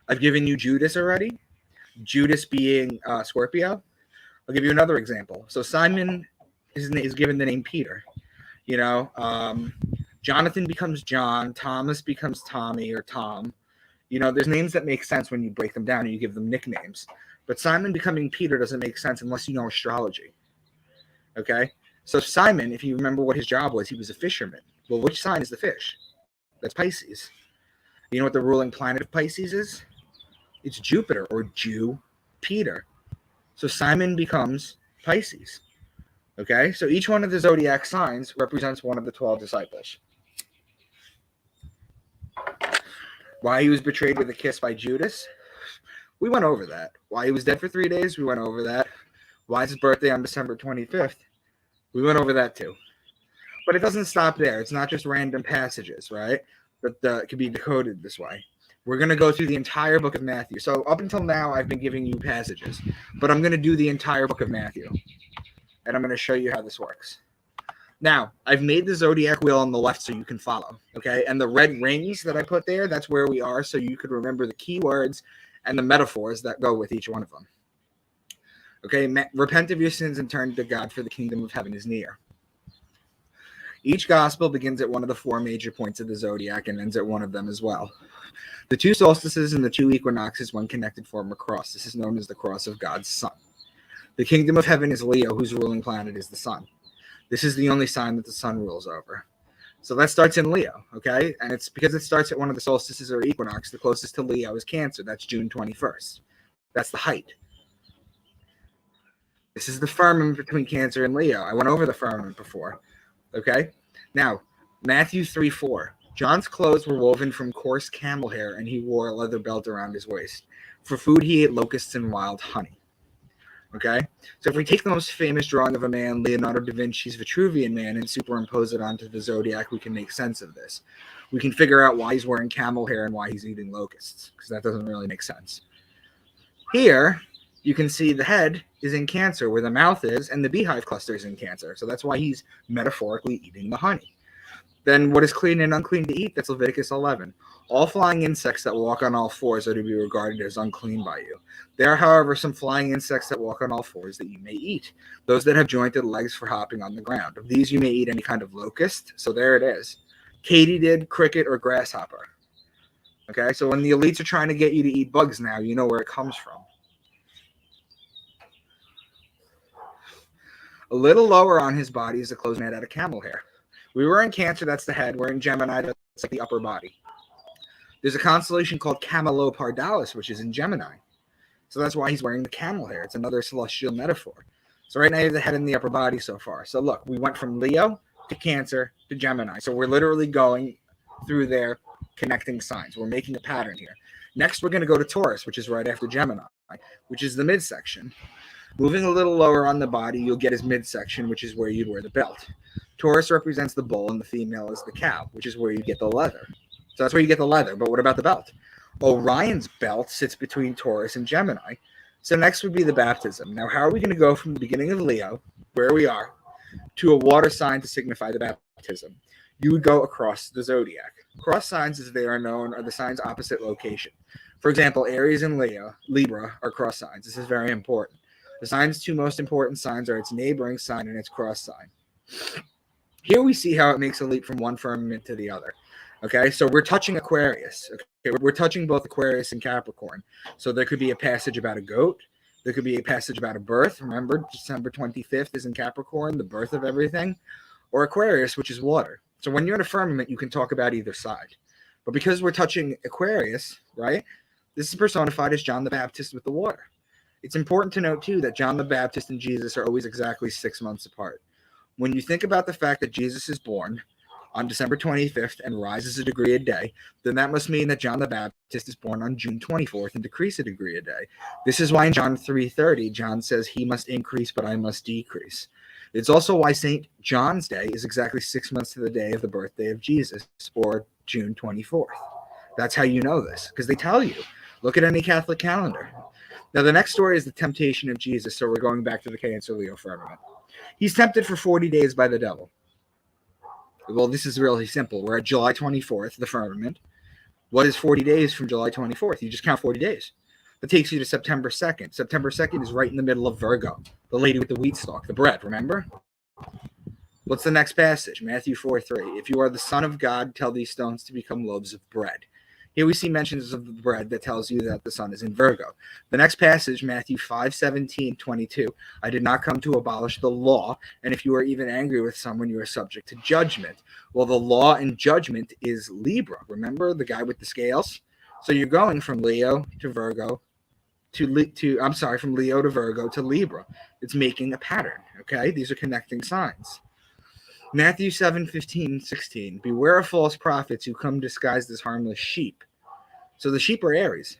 I've given you Judas already. Judas being Scorpio. I'll give you another example. So Simon is given the name Peter. You know, Jonathan becomes John. Thomas becomes Tommy or Tom. You know, there's names that make sense when you break them down and you give them nicknames. But Simon becoming Peter doesn't make sense unless you know astrology. Okay? So Simon, if you remember what his job was, he was a fisherman. Well, which sign is the fish? That's Pisces. You know what the ruling planet of Pisces is? It's Jupiter, or Jew-Peter. So Simon becomes Pisces. Okay? So each one of the zodiac signs represents one of the 12 disciples. Why he was betrayed with a kiss by Judas? We went over that. Why he was dead for 3 days? We went over that. Why is his birthday on December 25th? We went over that too. But it doesn't stop there. It's not just random passages, right? That it can be decoded this way. We're going to go through the entire book of Matthew. So up until now, I've been giving you passages. But I'm going to do the entire book of Matthew. And I'm going to show you how this works. Now, I've made the zodiac wheel on the left so you can follow. Okay? And the red rings that I put there, that's where we are, so you could remember the keywords and the metaphors that go with each one of them. Okay? Repent of your sins and turn to God, for the kingdom of heaven is near. Each gospel begins at one of the 4 major points of the zodiac and ends at one of them as well. The 2 solstices and the 2 equinoxes, when connected, form a cross. This is known as the cross of God's Son. The kingdom of heaven is Leo, whose ruling planet is the sun. This is the only sign that the sun rules over. So that starts in Leo, okay? And it's because it starts at one of the solstices or equinox. The closest to Leo is Cancer. That's June 21st. That's the height. This is the firmament between Cancer and Leo. I went over the firmament before. Okay? Now, Matthew 3:4. John's clothes were woven from coarse camel hair, and he wore a leather belt around his waist. For food, he ate locusts and wild honey. Okay, so if we take the most famous drawing of a man, Leonardo da Vinci's Vitruvian Man, and superimpose it onto the zodiac, we can make sense of this. We can figure out why he's wearing camel hair and why he's eating locusts, because that doesn't really make sense. Here, you can see the head is in Cancer, where the mouth is, and the beehive cluster is in Cancer. So that's why he's metaphorically eating the honey. Then what is clean and unclean to eat? That's Leviticus 11. All flying insects that walk on all fours are to be regarded as unclean by you. There are, however, some flying insects that walk on all fours that you may eat. Those that have jointed legs for hopping on the ground. Of these, you may eat any kind of locust. So there it is. Katydid, cricket, or grasshopper. Okay, so when the elites are trying to get you to eat bugs now, you know where it comes from. A little lower on his body is a clothes made out of camel hair. We were in Cancer, that's the head. We're in Gemini, that's like the upper body. There's a constellation called Camelopardalis, which is in Gemini. So that's why he's wearing the camel hair. It's another celestial metaphor. So right now you have the head and the upper body so far. So look, we went from Leo to Cancer to Gemini. So we're literally going through their connecting signs. We're making a pattern here. Next, we're going to go to Taurus, which is right after Gemini, which is the midsection. Moving a little lower on the body, you'll get his midsection, which is where you'd wear the belt. Taurus represents the bull, and the female is the cow, which is where you get the leather. So that's where you get the leather. But what about the belt? Orion's belt sits between Taurus and Gemini. So next would be the baptism. Now, how are we going to go from the beginning of Leo, where we are, to a water sign to signify the baptism? You would go across the zodiac. Cross signs, as they are known, are the signs opposite location. For example, Aries and Libra are cross signs. This is very important. The sign's two most important signs are its neighboring sign and its cross sign. Here we see how it makes a leap from one firmament to the other. Okay, so we're touching Aquarius. Okay, we're touching both Aquarius and Capricorn. So there could be a passage about a goat. There could be a passage about a birth. Remember, December 25th is in Capricorn, the birth of everything. Or Aquarius, which is water. So when you're in a firmament, you can talk about either side. But because we're touching Aquarius, right, this is personified as John the Baptist with the water. It's important to note, too, that John the Baptist and Jesus are always exactly 6 months apart. When you think about the fact that Jesus is born on December 25th and rises a degree a day, then that must mean that John the Baptist is born on June 24th and decrease a degree a day. This is why in John 3:30, John says, he must increase, but I must decrease. It's also why St. John's Day is exactly 6 months to the day of the birthday of Jesus, or June 24th. That's how you know this, because they tell you. Look at any Catholic calendar. Now, the next story is the temptation of Jesus, so we're going back to the Cancer Leo firmament. He's tempted for 40 days by the devil. Well, this is really simple. We're at July 24th, the firmament. What is 40 days from July 24th? You just count 40 days. That takes you to September 2nd. September 2nd is right in the middle of Virgo, the lady with the wheat stalk, the bread, remember? What's the next passage? Matthew 4:3. If you are the Son of God, tell these stones to become loaves of bread. Here we see mentions of the bread that tells you that the sun is in Virgo. The next passage, Matthew 5:17-22. I did not come to abolish the law, and if you are even angry with someone, you are subject to judgment. Well, the law and judgment is Libra. Remember the guy with the scales? So you're going from Leo to Virgo from Leo to Virgo to Libra. It's making a pattern, okay? These are connecting signs. Matthew 7:15-16. Beware of false prophets who come disguised as harmless sheep. So the sheep are Aries.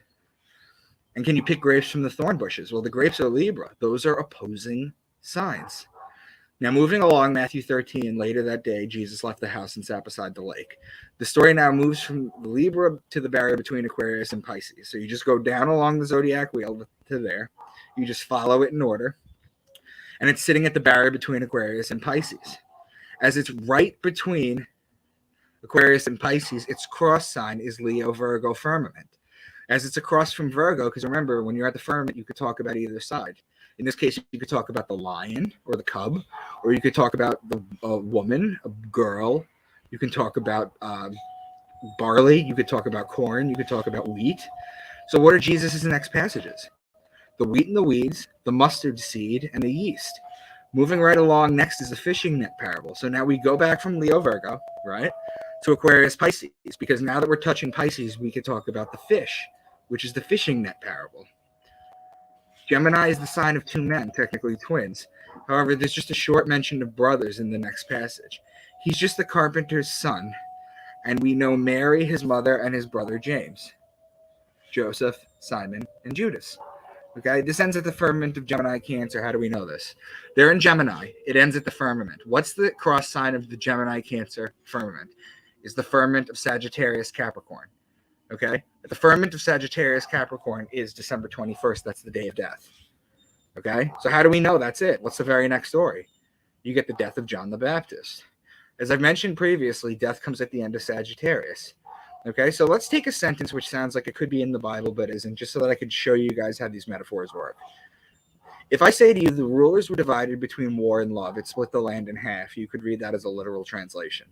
And can you pick grapes from the thorn bushes? Well, the grapes are Libra. Those are opposing signs. Now, moving along, Matthew 13, later that day, Jesus left the house and sat beside the lake. The story now moves from Libra to the barrier between Aquarius and Pisces. So you just go down along the zodiac wheel to there. You just follow it in order. And it's sitting at the barrier between Aquarius and Pisces. As it's right between Aquarius and Pisces, its cross sign is Leo Virgo firmament. As it's across from Virgo, because remember, when you're at the firmament, you could talk about either side. In this case, you could talk about the lion or the cub, or you could talk about a woman, a girl. You can talk about barley. You could talk about corn. You could talk about wheat. So what are Jesus' next passages? The wheat and the weeds, the mustard seed, and the yeast. Moving right along, next is the fishing net parable. So now we go back from Leo Virgo, right, to Aquarius Pisces, because now that we're touching Pisces, we could talk about the fish, which is the fishing net parable. Gemini is the sign of two men, technically twins. However, there's just a short mention of brothers in the next passage. He's just the carpenter's son, and we know Mary, his mother, and his brother James, Joseph, Simon, and Judas. Okay, this ends at the firmament of Gemini Cancer. How do we know this? They're in Gemini. It ends at the firmament. What's the cross sign of the Gemini Cancer firmament? Is the firmament of Sagittarius Capricorn. Okay, the firmament of Sagittarius Capricorn is December 21st. That's the day of death. Okay, so how do we know that's it? What's the very next story? You get the death of John the Baptist. As I've mentioned previously, death comes at the end of Sagittarius. Okay, so let's take a sentence which sounds like it could be in the Bible but isn't, just so that I could show you guys how these metaphors work. If I say to you, the rulers were divided between war and love, it split the land in half, you could read that as a literal translation.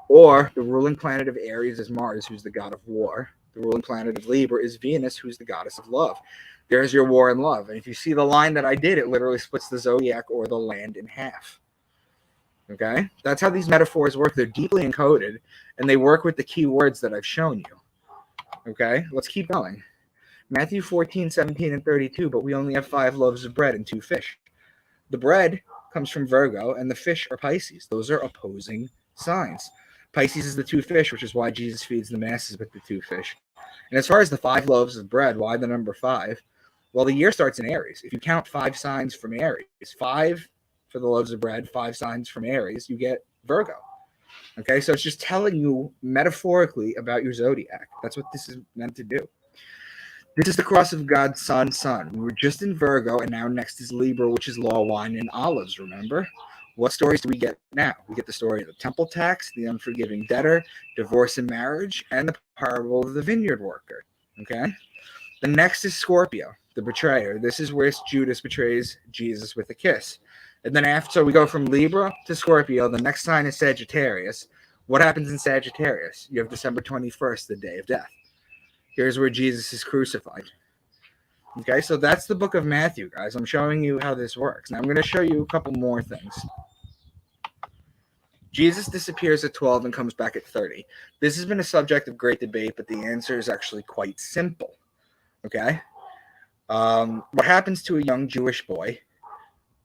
Or the ruling planet of Aries is Mars, who's the god of war. The ruling planet of Libra is Venus, who's the goddess of love. There's your war and love. And if you see the line that I did, it literally splits the zodiac or the land in half. Okay? That's how these metaphors work. They're deeply encoded, and they work with the key words that I've shown you. Okay? Let's keep going. Matthew 14, 17, and 32, but we only have 5 loaves of bread and 2 fish. The bread comes from Virgo, and the fish are Pisces. Those are opposing signs. Pisces is the 2 fish, which is why Jesus feeds the masses with the 2 fish. And as far as the 5 loaves of bread, why the number 5? Well, the year starts in Aries. If you count 5 signs from Aries, 5 for the loaves of bread, 5 signs from Aries, you get Virgo. Okay, so it's just telling you metaphorically about your zodiac. That's what this is meant to do. This is the cross of God's sun. We were just in Virgo, and now next is Libra, which is law, wine, and olives, remember? What stories do we get now? We get the story of the temple tax, the unforgiving debtor, divorce and marriage, and the parable of the vineyard worker. Okay? The next is Scorpio, the betrayer. This is where Judas betrays Jesus with a kiss. And then after, so we go from Libra to Scorpio. The next sign is Sagittarius. What happens in Sagittarius? You have December 21st, the day of death. Here's where Jesus is crucified. Okay, so that's the book of Matthew, guys. I'm showing you how this works. Now I'm going to show you a couple more things. Jesus disappears at 12 and comes back at 30. This has been a subject of great debate, but the answer is actually quite simple. Okay? What happens to a young Jewish boy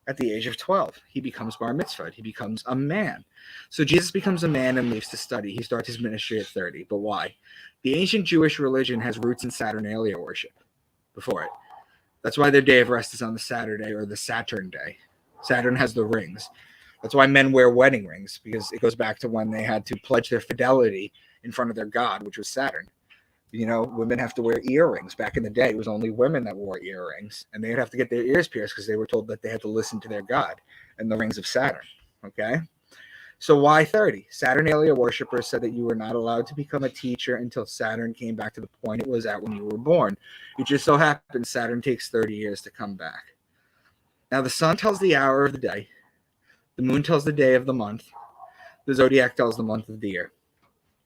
at the age of 12? He becomes bar mitzvahed. He becomes a man. So Jesus becomes a man and leaves to study. He starts his ministry at 30. But why? The ancient Jewish religion has roots in Saturnalia worship before it. That's why their day of rest is on the Saturday or the Saturn day. Saturn has the rings. That's why men wear wedding rings, because it goes back to when they had to pledge their fidelity in front of their god, which was Saturn. You know, women have to wear earrings. Back in the day, it was only women that wore earrings, and they'd have to get their ears pierced because they were told that they had to listen to their god and the rings of Saturn. Okay? So why 30? Saturnalia worshippers said that you were not allowed to become a teacher until Saturn came back to the point it was at when you were born. It just so happens Saturn takes 30 years to come back. Now, the sun tells the hour of the day. The moon tells the day of the month. The zodiac tells the month of the year.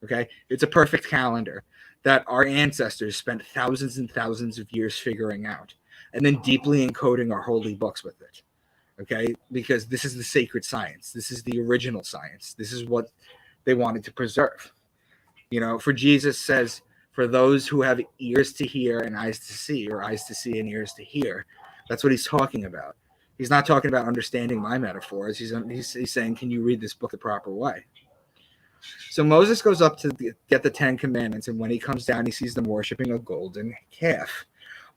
Okay? It's a perfect calendar that our ancestors spent thousands and thousands of years figuring out and then deeply encoding our holy books with it. Okay? Because this is the sacred science. This is the original science. This is what they wanted to preserve. You know, for Jesus says, for those who have ears to hear and eyes to see, or eyes to see and ears to hear, that's what he's talking about. He's not talking about understanding my metaphors. He's saying, can you read this book the proper way? So Moses goes up to get the 10 commandments, and when he comes down, he sees them worshiping a golden calf.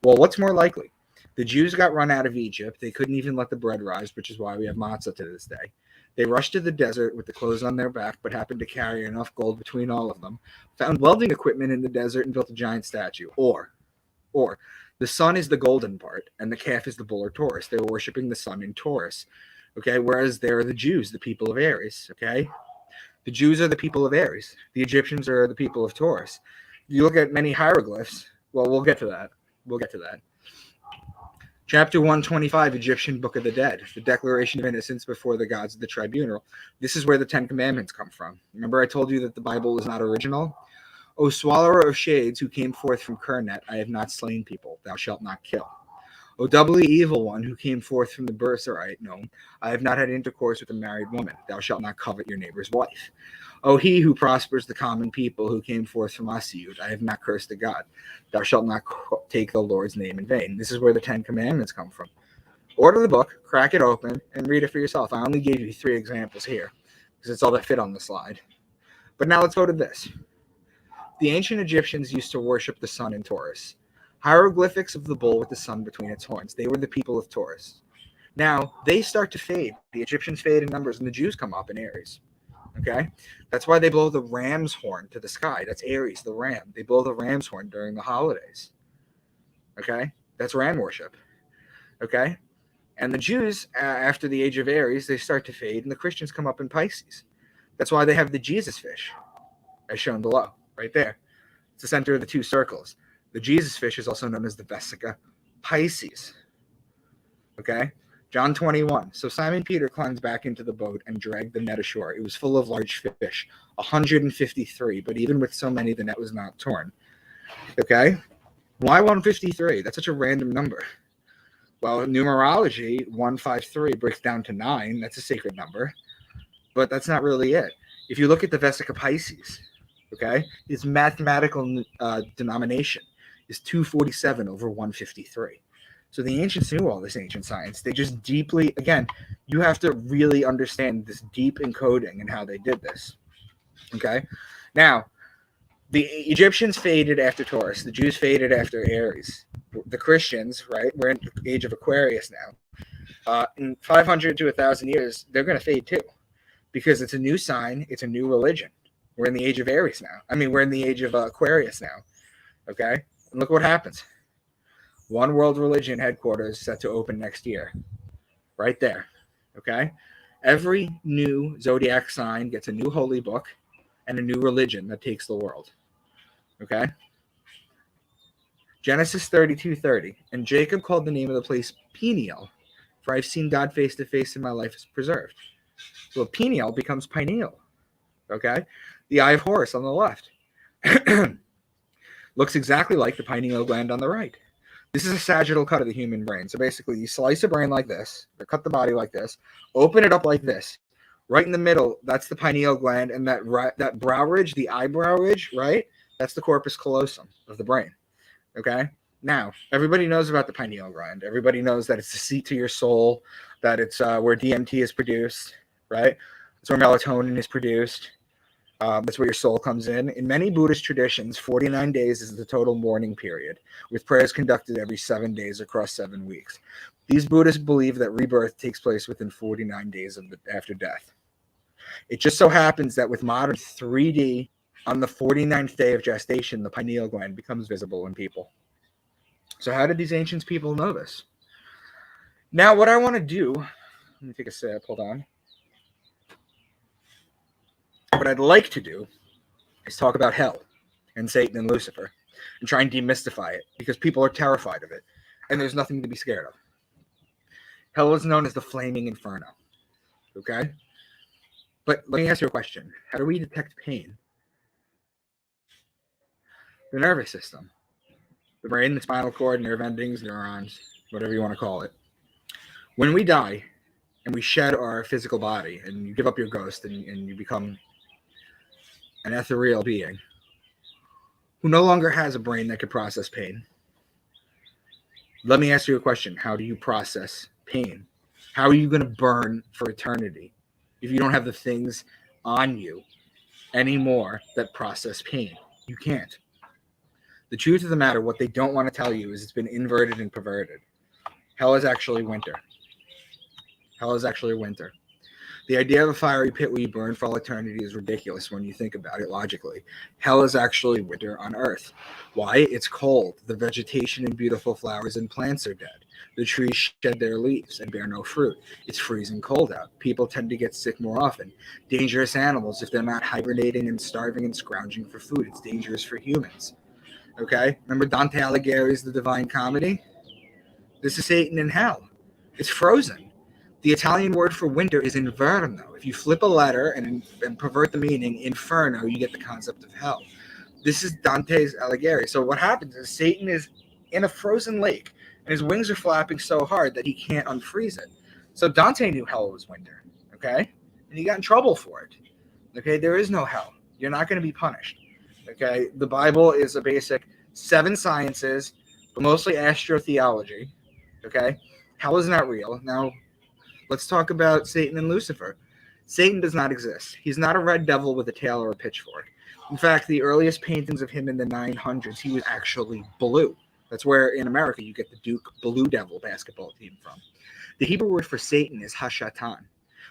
Well, what's more likely? The Jews got run out of Egypt. They couldn't even let the bread rise, which is why we have matzah to this day. They rushed to the desert with the clothes on their back, but happened to carry enough gold between all of them, found welding equipment in the desert, and built a giant statue. Or the sun is the golden part, and the calf is the bull or Taurus. They were worshiping the sun in Taurus. Okay, whereas they're the Jews, the people of Aries. Okay, the Jews are the people of Aries. The Egyptians are the people of Taurus. You look at many hieroglyphs. Well, we'll get to that. Chapter 125, Egyptian Book of the Dead, the Declaration of Innocence before the gods of the tribunal. This is where the 10 Commandments come from. Remember I told you that the Bible is not original? O swallower of shades, who came forth from Kernet, I have not slain people. Thou shalt not kill. O doubly evil one, who came forth from the Berserite, no, I have not had intercourse with a married woman. Thou shalt not covet your neighbor's wife. O he who prospers the common people, who came forth from Asiut, I have not cursed a god. Thou shalt not take the Lord's name in vain. This is where the 10 Commandments come from. Order the book, crack it open, and read it for yourself. I only gave you 3 examples here, because it's all that fit on the slide. But now let's go to this. The ancient Egyptians used to worship the sun in Taurus. Hieroglyphics of the bull with the sun between its horns. They were the people of Taurus. Now, they start to fade. The Egyptians fade in numbers, and the Jews come up in Aries. Okay? That's why they blow the ram's horn to the sky. That's Aries, the ram. They blow the ram's horn during the holidays. Okay? That's ram worship. Okay? And the Jews, after the age of Aries, they start to fade, and the Christians come up in Pisces. That's why they have the Jesus fish, as shown below, right there. It's the center of the two circles. The Jesus fish is also known as the Swastika Pisces. Okay? John 21. So Simon Peter climbed back into the boat and dragged the net ashore. It was full of large fish, 153, but even with so many, the net was not torn. Okay? Why 153? That's such a random number. Well, in numerology, 153 breaks down to 9. That's a sacred number. But that's not really it. If you look at the Swastika Pisces, okay, its mathematical denomination is 247 over 153. So the ancients knew all this ancient science. They just deeply, again, you have to really understand this deep encoding and how they did this. Okay? Now, the Egyptians faded after Taurus. The Jews faded after Aries. The Christians, right? We're in the age of Aquarius now. In 500 to 1,000 years, they're going to fade too, because it's a new sign. It's a new religion. We're in the age of Aries now. I mean, we're in the age of Aquarius now. Okay? And look what happens. One World Religion headquarters set to open next year. Right there. Okay? Every new zodiac sign gets a new holy book and a new religion that takes the world. Okay? Genesis 32:30. And Jacob called the name of the place Peniel, for I've seen God face to face and my life is preserved. So Peniel becomes pineal. Okay? The eye of Horus on the left. Looks exactly like the pineal gland on the right. This is a sagittal cut of the human brain. So basically, you slice a brain like this, or cut the body like this, open it up like this. Right in the middle, that's the pineal gland, and that brow ridge, the eyebrow ridge, right? That's the corpus callosum of the brain. Okay? Now, everybody knows about the pineal gland. Everybody knows that it's the seat to your soul, that it's where DMT is produced, right? It's where melatonin is produced. That's where your soul comes in. In many Buddhist traditions, 49 days is the total mourning period, with prayers conducted every 7 days across 7 weeks. These Buddhists believe that rebirth takes place within 49 days after death. It just so happens that with modern 3D, on the 49th day of gestation, the pineal gland becomes visible in people. So how did these ancient people know this? Now, what I want to do, let me take a sip, hold on. What I'd like to do is talk about hell and Satan and Lucifer and try and demystify it, because people are terrified of it and there's nothing to be scared of. Hell is known as the flaming inferno. Okay? But let me ask you a question. How do we detect pain? The nervous system. The brain, the spinal cord, nerve endings, neurons, whatever you want to call it. When we die and we shed our physical body and you give up your ghost and you become an ethereal being who no longer has a brain that can process pain. Let me ask you a question. How do you process pain? How are you going to burn for eternity if you don't have the things on you anymore that process pain? You can't. The truth of the matter, what they don't want to tell you, is it's been inverted and perverted. Hell is actually winter. Hell is actually winter. The idea of a fiery pit where you burn for all eternity is ridiculous when you think about it logically. Hell is actually winter on Earth. Why? It's cold. The vegetation and beautiful flowers and plants are dead. The trees shed their leaves and bear no fruit. It's freezing cold out. People tend to get sick more often. Dangerous animals, if they're not hibernating and starving and scrounging for food, it's dangerous for humans. Okay? Remember Dante Alighieri's The Divine Comedy? This is Satan in hell. It's frozen. The Italian word for winter is inverno. If you flip a letter and pervert the meaning, inferno, you get the concept of hell. This is Dante's Alighieri. So what happens is Satan is in a frozen lake, and his wings are flapping so hard that he can't unfreeze it. So Dante knew hell was winter, okay? And he got in trouble for it. Okay, there is no hell. You're not going to be punished. Okay, the Bible is a basic 7 sciences, but mostly astrotheology. Okay, hell is not real. Now, let's talk about Satan and Lucifer. Satan does not exist. He's not a red devil with a tail or a pitchfork. In fact, the earliest paintings of him in the 900s, he was actually blue. That's where in America you get the Duke Blue Devil basketball team from. The Hebrew word for Satan is Hashatan,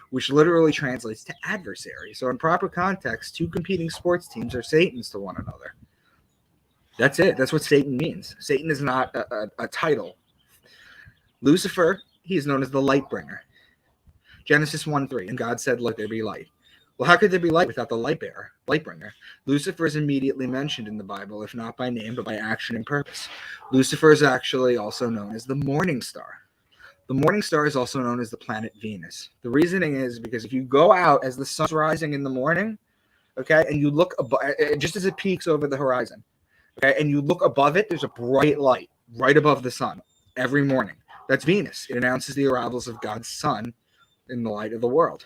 which literally translates to adversary. So in proper context, two competing sports teams are Satans to one another. That's it. That's what Satan means. Satan is not a title. Lucifer, he is known as the light bringer. Genesis 1:3, and God said, let there be light. Well, how could there be light without the light bearer, light bringer? Lucifer is immediately mentioned in the Bible, if not by name, but by action and purpose. Lucifer is actually also known as the morning star. The morning star is also known as the planet Venus. The reasoning is because if you go out as the sun's rising in the morning, okay, and you look above, just as it peaks over the horizon, okay, and you look above it, there's a bright light right above the sun every morning. That's Venus. It announces the arrivals of God's sun in the light of the world.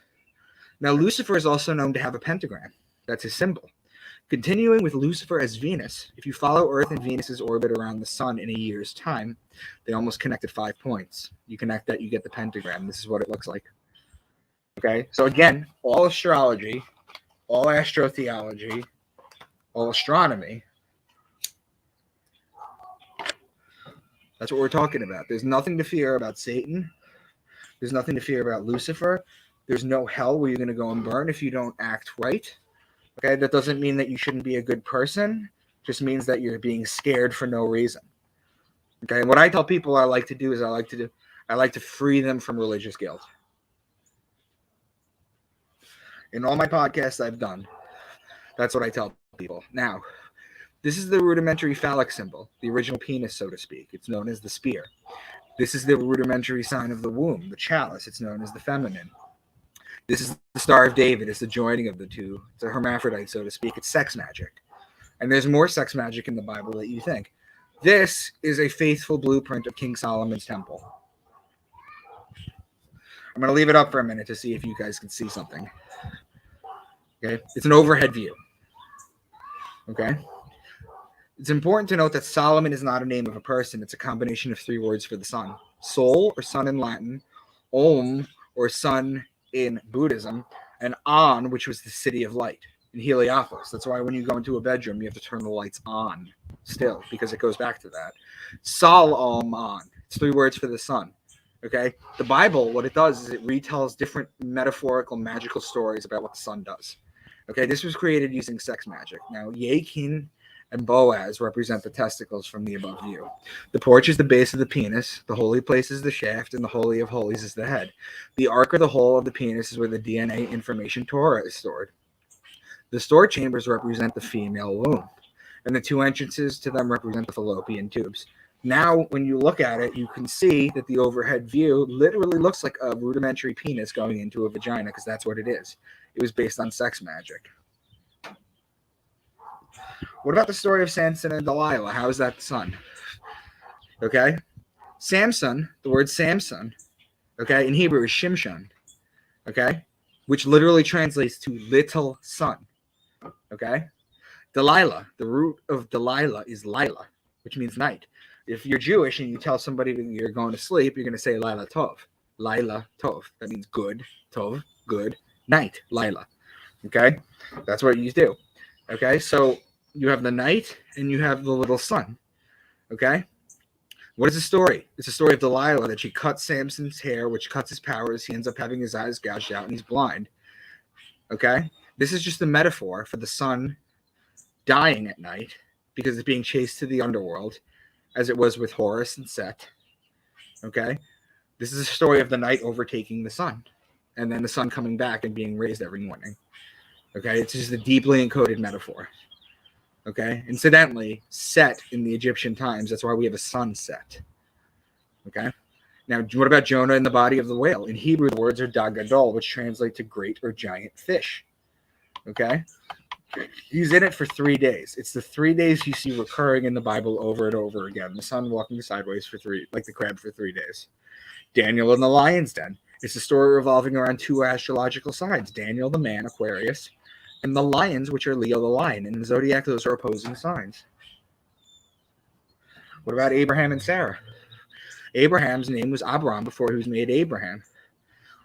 Now, Lucifer is also known to have a pentagram. That's his symbol. Continuing with Lucifer as Venus, if you follow Earth and Venus's orbit around the sun in a year's time, they almost connect at 5 points. You connect that, you get the pentagram. This is what it looks like. Okay, so again, all astrology, all astrotheology, all astronomy, that's what we're talking about. There's nothing to fear about Satan. There's nothing to fear about Lucifer. There's no hell where you're going to go and burn if you don't act right. Okay, that doesn't mean that you shouldn't be a good person. It just means that you're being scared for no reason. Okay, and what I tell people I like to do is I like to free them from religious guilt. In all my podcasts I've done, that's what I tell people. Now, this is the rudimentary phallic symbol, the original penis, so to speak. It's known as the spear. This is the rudimentary sign of the womb, the chalice. It's known as the feminine. This is the Star of David. It's the joining of the two. It's a hermaphrodite, so to speak. It's sex magic. And there's more sex magic in the Bible that you think. This is a faithful blueprint of King Solomon's temple. I'm going to leave it up for a minute to see if you guys can see something. Okay? It's an overhead view. Okay? It's important to note that Solomon is not a name of a person. It's a combination of 3 words for the sun. Sol, or sun in Latin. Om, or sun in Buddhism, and On, which was the city of light in Heliopolis. That's why when you go into a bedroom, you have to turn the lights on still, because it goes back to that. Sol, Om, On. It's 3 words for the sun. Okay? The Bible, what it does is it retells different metaphorical, magical stories about what the sun does. Okay? This was created using sex magic. Now, Yakin and Boaz represent the testicles from the above view. The porch is the base of the penis, the holy place is the shaft, and the holy of holies is the head. The ark or the hole of the penis is where the DNA information Torah is stored. The store chambers represent the female womb, and the 2 entrances to them represent the fallopian tubes. Now, when you look at it, you can see that the overhead view literally looks like a rudimentary penis going into a vagina, because that's what it is. It was based on sex magic. What about the story of Samson and Delilah? How is that the sun? Okay? Samson, the word Samson, okay, in Hebrew is Shimshon, okay, which literally translates to little son, okay? Delilah, the root of Delilah is Lila, which means night. If you're Jewish and you tell somebody that you're going to sleep, you're going to say Lila Tov. Lila Tov. That means good, Tov, good, night, Lila, okay? That's what you do, okay? So you have the night and you have the little sun. Okay? What is the story? It's a story of Delilah, that she cuts Samson's hair, which cuts his powers. He ends up having his eyes gouged out and he's blind. Okay? This is just a metaphor for the sun dying at night because it's being chased to the underworld, as it was with Horus and Set. Okay? This is a story of the night overtaking the sun, and then the sun coming back and being raised every morning. Okay? It's just a deeply encoded metaphor. Okay. Incidentally, Set in the Egyptian times, that's why we have a sunset. Okay. Now, what about Jonah in the body of the whale? In Hebrew, the words are dagadol, which translate to great or giant fish. Okay. He's in it for 3 days. It's the 3 days you see recurring in the Bible over and over again. The sun walking sideways for 3, like the crab for 3 days. Daniel in the lion's den. It's a story revolving around 2 astrological signs: Daniel the man, Aquarius, and the lions, which are Leo the lion. In the zodiac, those are opposing signs. What about Abraham and Sarah? Abraham's name was Abram before he was made Abraham.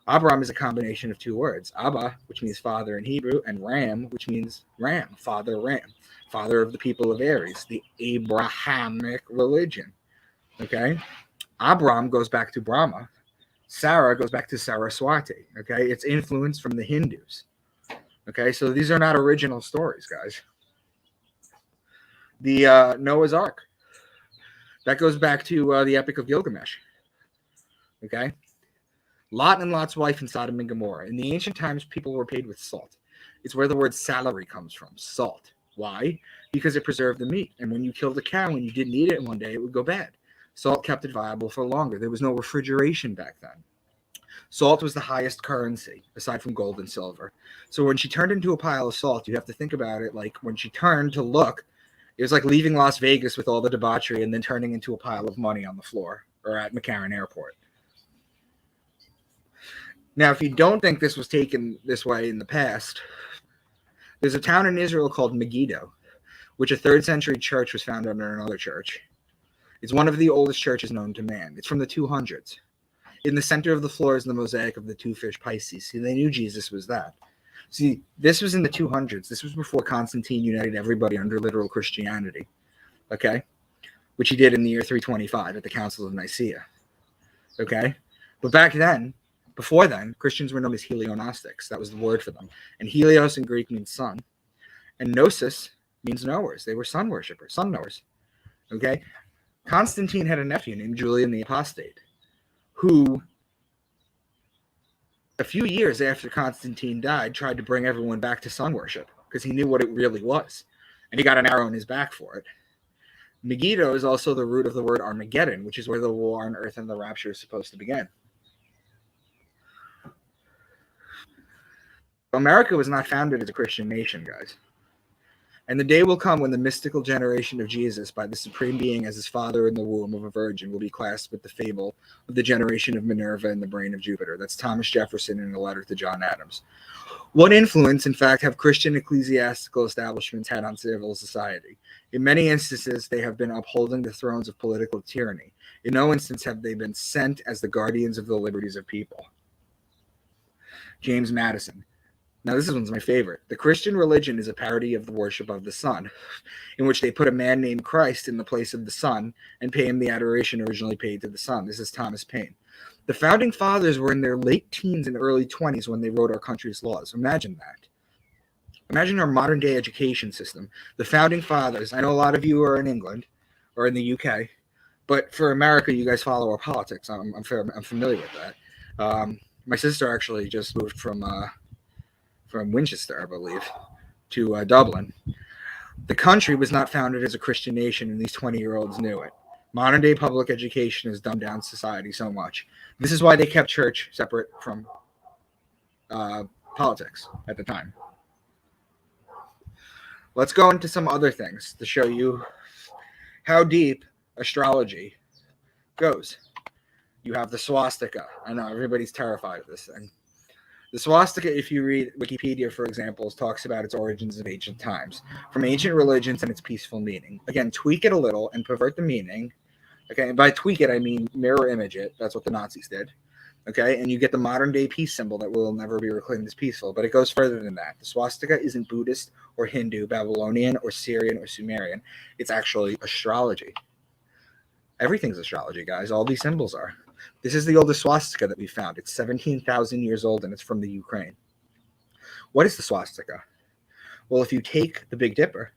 Abram is a combination of 2 words: Abba, which means father in Hebrew, and Ram, which means ram, father of the people of Aries, the Abrahamic religion. Okay. Abram goes back to Brahma. Sarah goes back to Saraswati. Okay. It's influence from the Hindus. Okay. So these are not original stories, guys. The Noah's Ark. That goes back to the Epic of Gilgamesh. Okay. Lot and Lot's wife in Sodom and Gomorrah. In the ancient times, people were paid with salt. It's where the word salary comes from, salt. Why? Because it preserved the meat. And when you killed a cow and you didn't eat it one day, it would go bad. Salt kept it viable for longer. There was no refrigeration back then. Salt was the highest currency, aside from gold and silver. So when she turned into a pile of salt, you have to think about it like when she turned to look, it was like leaving Las Vegas with all the debauchery and then turning into a pile of money on the floor or at McCarran Airport. Now, if you don't think this was taken this way in the past, there's a town in Israel called Megiddo, which a 3rd century church was founded under another church. It's one of the oldest churches known to man. It's from the 200s. In the center of the floor is the mosaic of the 2 fish Pisces. See, they knew Jesus was that. See, this was in the 200s. This was before Constantine united everybody under literal Christianity, okay? Which he did in the year 325 at the Council of Nicaea, okay? But back then, before then, Christians were known as Helionostics. That was the word for them. And Helios in Greek means sun. And Gnosis means knowers. They were sun worshippers, sun knowers. Okay? Constantine had a nephew named Julian the Apostate, who, a few years after Constantine died, tried to bring everyone back to sun worship because he knew what it really was. And he got an arrow in his back for it. Megiddo is also the root of the word Armageddon, which is where the war on earth and the rapture is supposed to begin. America was not founded as a Christian nation, guys. And the day will come when the mystical generation of Jesus, by the Supreme Being as his father in the womb of a virgin, will be classed with the fable of the generation of Minerva and the brain of Jupiter. That's Thomas Jefferson in a letter to John Adams. What influence, in fact, have Christian ecclesiastical establishments had on civil society? In many instances, they have been upholding the thrones of political tyranny. In no instance have they been sent as the guardians of the liberties of people. James Madison. Now, this one's my favorite. The Christian religion is a parody of the worship of the sun, in which they put a man named Christ in the place of the sun and pay him the adoration originally paid to the sun. This is Thomas Paine. The founding fathers were in their late teens and early 20s when they wrote our country's laws. Imagine that. Imagine our modern day education system. The founding fathers, I know a lot of you are in England or in the UK, but for America, you guys follow our politics. I'm familiar with that. My sister actually just moved from Winchester, I believe, to Dublin. The country was not founded as a Christian nation, and these 20-year-olds knew it. Modern day public education has dumbed down society so much. This is why they kept church separate from politics at the time. Let's go into some other things to show you how deep astrology goes. You have the swastika. I know everybody's terrified of this thing. The swastika, if you read Wikipedia, for example, talks about its origins of ancient times, from ancient religions and its peaceful meaning. Again, tweak it a little and pervert the meaning. Okay, and by tweak it, I mean mirror image it. That's what the Nazis did. Okay, and you get the modern day peace symbol that will never be reclaimed as peaceful, but it goes further than that. The swastika isn't Buddhist or Hindu, Babylonian or Syrian or Sumerian. It's actually astrology. Everything's astrology, guys. All these symbols are. This is the oldest swastika that we found. It's 17,000 years old, and it's from the Ukraine. What is the swastika? Well, if you take the Big Dipper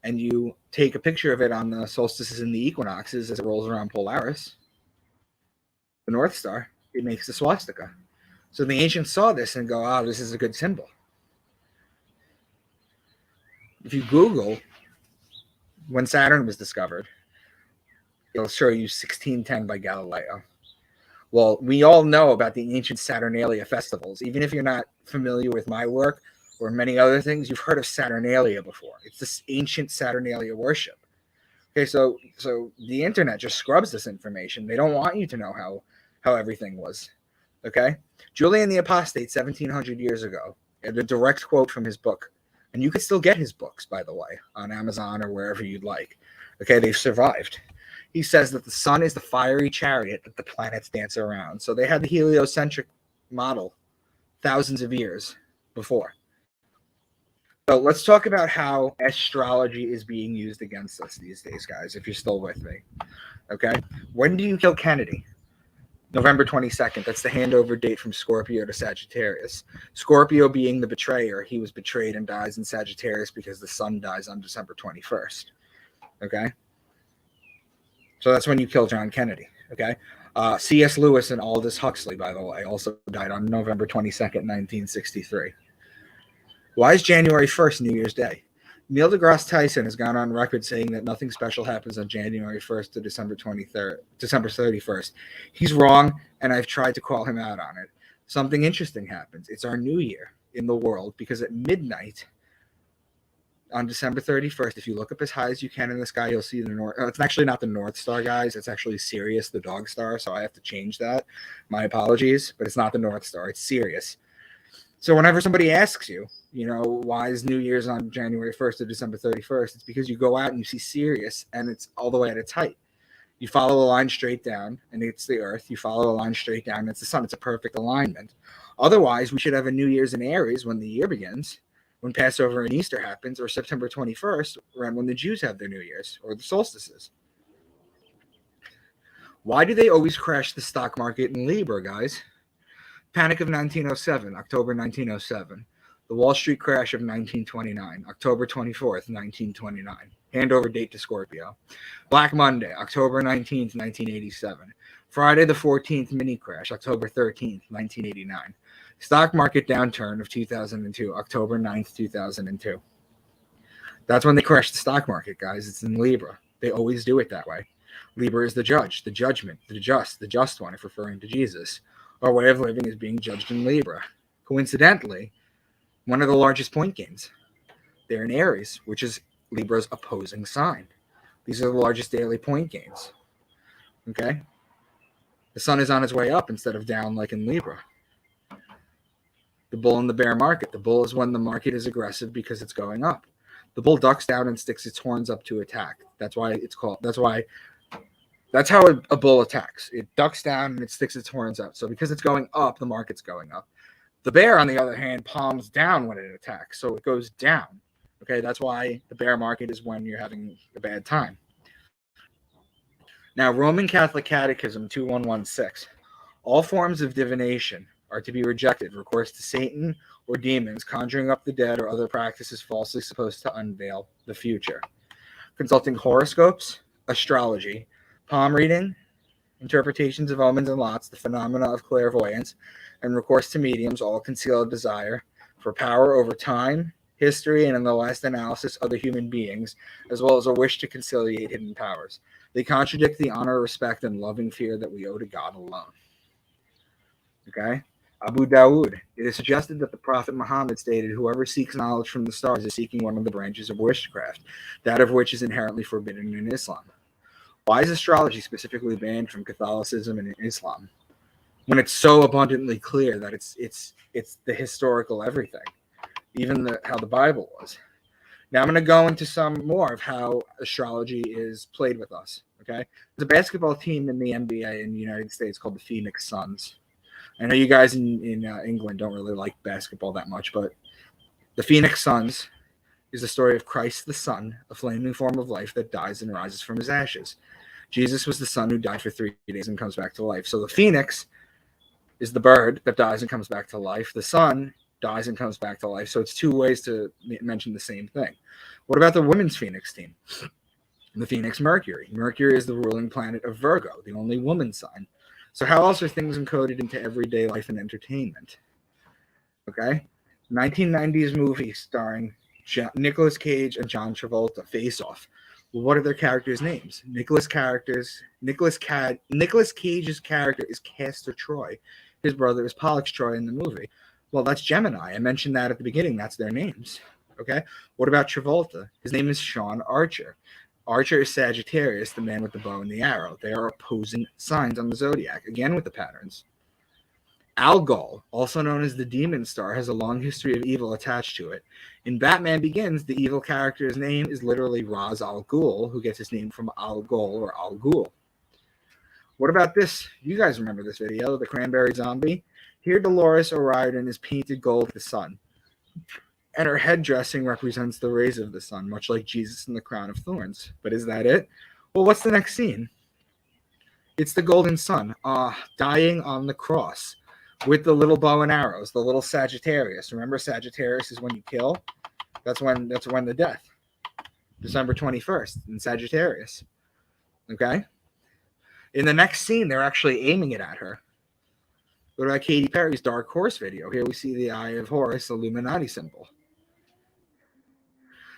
and you take a picture of it on the solstices and the equinoxes as it rolls around Polaris, the North Star, it makes the swastika. So the ancients saw this and go, oh, this is a good symbol. If you Google when Saturn was discovered, it'll show you 1610 by Galileo. Well, we all know about the ancient Saturnalia festivals. Even if you're not familiar with my work or many other things, you've heard of Saturnalia before. It's this ancient Saturnalia worship. Okay, so the internet just scrubs this information. They don't want you to know how everything was. Okay? Julian the Apostate, 1700 years ago, had a direct quote from his book. And you could still get his books, by the way, on Amazon or wherever you'd like. Okay, they've survived. He says that the sun is the fiery chariot that the planets dance around. So they had the heliocentric model thousands of years before. So let's talk about how astrology is being used against us these days, guys, if you're still with me. Okay? When do you kill Kennedy? November 22nd. That's the handover date from Scorpio to Sagittarius. Scorpio being the betrayer, he was betrayed and dies in Sagittarius because the sun dies on December 21st. Okay? So that's when you kill John Kennedy. Okay? C.S. Lewis and Aldous Huxley, by the way, also died on November 22nd, 1963. Why is January 1st New Year's Day? Neil deGrasse Tyson has gone on record saying that nothing special happens on January 1st to December 31st. He's wrong, and I've tried to call him out on it. Something interesting happens. It's our new year in the world because at midnight on December 31st, if you look up as high as you can in the sky, you'll see the North. It's actually not the North Star, guys. It's actually Sirius, the dog star, so I have to change that. My apologies, but it's not the North Star. It's Sirius. So whenever somebody asks you, why is New Year's on January 1st to December 31st? It's because you go out and you see Sirius, and it's all the way at its height. You follow a line straight down, and it's the Earth. You follow a line straight down, and it's the sun. It's a perfect alignment. Otherwise, we should have a New Year's in Aries when the year begins, when Passover and Easter happens, or September 21st, around when the Jews have their New Year's, or the solstices. Why do they always crash the stock market in Libra, guys? Panic of 1907, October 1907. The Wall Street crash of 1929, October 24th, 1929. Handover date to Scorpio. Black Monday, October 19th, 1987. Friday the 14th mini crash, October 13th, 1989. Stock market downturn of 2002, October 9th, 2002. That's when they crash the stock market, guys. It's in Libra. They always do it that way. Libra is the judge, the judgment, the just one, if referring to Jesus. Our way of living is being judged in Libra. Coincidentally, one of the largest point gains. They're in Aries, which is Libra's opposing sign. These are the largest daily point gains. Okay? The sun is on its way up instead of down like in Libra. The bull and the bear market. The bull is when the market is aggressive because it's going up. The bull ducks down and sticks its horns up to attack. That's how a bull attacks. It ducks down and it sticks its horns up. So because it's going up, the market's going up. The bear, on the other hand, palms down when it attacks. So it goes down. Okay, that's why the bear market is when you're having a bad time. Now, Roman Catholic Catechism 2116. All forms of divination are to be rejected. Recourse to Satan or demons, conjuring up the dead, or other practices falsely supposed to unveil the future. Consulting horoscopes, astrology, palm reading, interpretations of omens and lots, the phenomena of clairvoyance, and recourse to mediums all conceal a desire for power over time, history, and in the last analysis, other human beings, as well as a wish to conciliate hidden powers. They contradict the honor, respect, and loving fear that we owe to God alone. Okay? Abu Dawood. It is suggested that the Prophet Muhammad stated, whoever seeks knowledge from the stars is seeking one of the branches of witchcraft, that of which is inherently forbidden in Islam. Why is astrology specifically banned from Catholicism and Islam when it's so abundantly clear that it's the historical everything, even how the Bible was? Now I'm going to go into some more of how astrology is played with us. Okay, there's a basketball team in the NBA in the United States called the Phoenix Suns. I know you guys in England don't really like basketball that much, but the Phoenix Suns is the story of Christ the Son, a flaming form of life that dies and rises from his ashes. Jesus was the son who died for 3 days and comes back to life. So the phoenix is the bird that dies and comes back to life. The sun dies and comes back to life. So it's two ways to mention the same thing. What about the women's Phoenix team? The Phoenix Mercury. Mercury is the ruling planet of Virgo, the only woman sign. So how else are things encoded into everyday life and entertainment? Okay. 1990s movie starring Nicolas Cage and John Travolta, Face Off. Well, what are their characters' names? Nicolas Cage's character is Castor Troy. His brother is Pollux Troy in the movie. Well, that's Gemini. I mentioned that at the beginning. That's their names. Okay. What about Travolta? His name is Sean Archer. Archer is Sagittarius, the man with the bow and the arrow. They are opposing signs on the zodiac, again with the patterns. Algol, also known as the Demon Star, has a long history of evil attached to it. In Batman Begins, the evil character's name is literally Ra's al Ghul, who gets his name from Al Ghul or Al Ghul. What about this? You guys remember this video, the Cranberry Zombie? Here, Dolores O'Riordan is painted gold with the sun. And her head dressing represents the rays of the sun, much like Jesus in the crown of thorns. But is that it? Well, what's the next scene? It's the golden sun, dying on the cross with the little bow and arrows, the little Sagittarius. Remember, Sagittarius is when you kill. That's when the death. December 21st in Sagittarius. Okay? In the next scene, they're actually aiming it at her. Go to Katy Perry's Dark Horse video. Here we see the Eye of Horus, Illuminati symbol.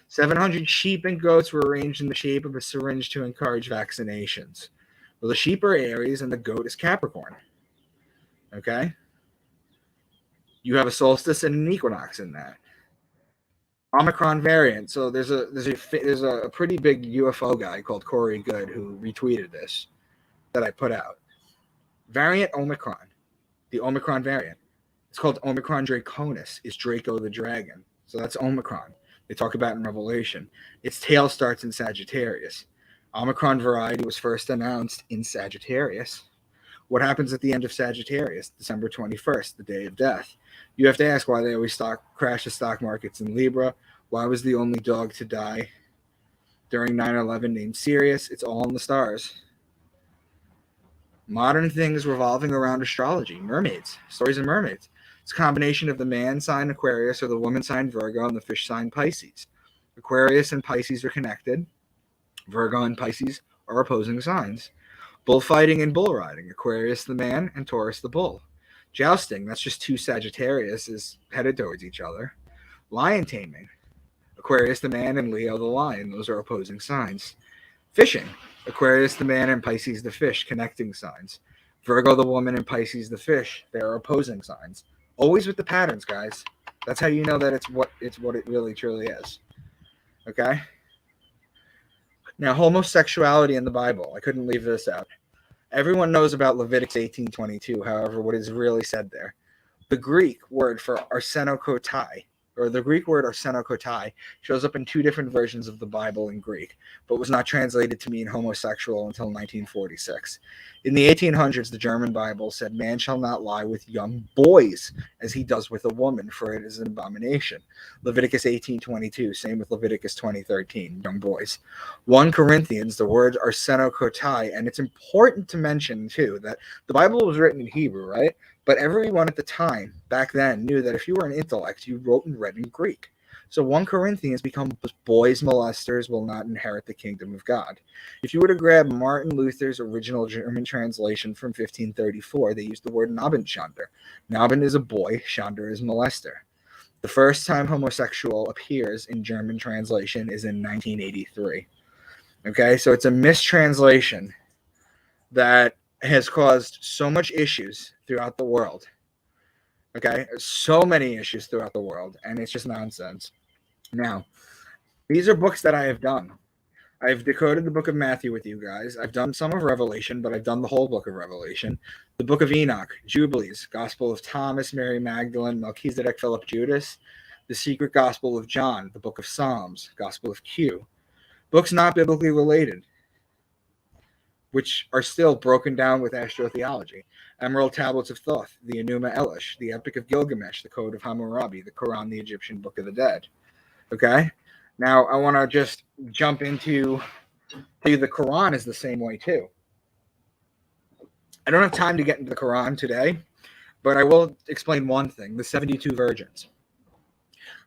700 sheep and goats were arranged in the shape of a syringe to encourage vaccinations. Well, the sheep are Aries and the goat is Capricorn. Okay? You have a solstice and an equinox in that. Omicron variant. So there's a pretty big UFO guy called Corey Good who retweeted this that I put out. Variant Omicron. The Omicron variant. It's called Omicron Draconis. It's Draco the dragon. So that's Omicron. They talk about in Revelation. Its tail starts in Sagittarius. Omicron variety was first announced in Sagittarius. What happens at the end of Sagittarius? December 21st, the day of death. You have to ask why they always crash the stock markets in Libra. Why was the only dog to die during 9/11 named Sirius? It's all in the stars. Modern things revolving around astrology. Mermaids. Stories of mermaids. It's a combination of the man sign Aquarius or the woman sign Virgo and the fish sign Pisces. Aquarius and Pisces are connected. Virgo and Pisces are opposing signs. Bullfighting and bull riding. Aquarius the man and Taurus the bull. Jousting. That's just two Sagittarius is headed towards each other. Lion taming. Aquarius the man and Leo the lion. Those are opposing signs. Fishing. Aquarius the man and Pisces the fish, connecting signs. Virgo the woman and Pisces the fish, they are opposing signs. Always with the patterns, guys. That's how you know that it's what it really truly is. Okay? Now, homosexuality in the Bible. I couldn't leave this out. Everyone knows about Leviticus 18:22. However, what is really said there? The Greek word for arsenokotai, or the Greek word arsenokotai, shows up in two different versions of the Bible in Greek, but was not translated to mean homosexual until 1946. In the 1800s, the German Bible said, "Man shall not lie with young boys as he does with a woman, for it is an abomination." Leviticus 18:22, same with Leviticus 20:13, young boys. 1 Corinthians, the word arsenokotai, and it's important to mention, too, that the Bible was written in Hebrew, right? But everyone at the time, back then, knew that if you were an intellect, you wrote and read in Greek. So 1 Corinthians becomes boys molesters will not inherit the kingdom of God. If you were to grab Martin Luther's original German translation from 1534, they used the word Nabenschänder. Naben is a boy, Schänder is molester. The first time homosexual appears in German translation is in 1983. Okay, so it's a mistranslation that has caused so much issues throughout the world. Okay, so many issues throughout the world, and it's just nonsense. Now, these are books that I have done. I've decoded the book of Matthew with you guys. I've done some of Revelation, but I've done the whole book of Revelation. The book of Enoch, Jubilees, Gospel of Thomas, Mary Magdalene, Melchizedek, Philip, Judas, the Secret Gospel of John, the book of Psalms, Gospel of Q. Books not biblically related, which are still broken down with astrotheology. Emerald Tablets of Thoth, the Enuma Elish, the Epic of Gilgamesh, the Code of Hammurabi, the Quran, the Egyptian Book of the Dead. Okay? Now, I want to just jump into the Quran is the same way, too. I don't have time to get into the Quran today, but I will explain one thing, the 72 virgins.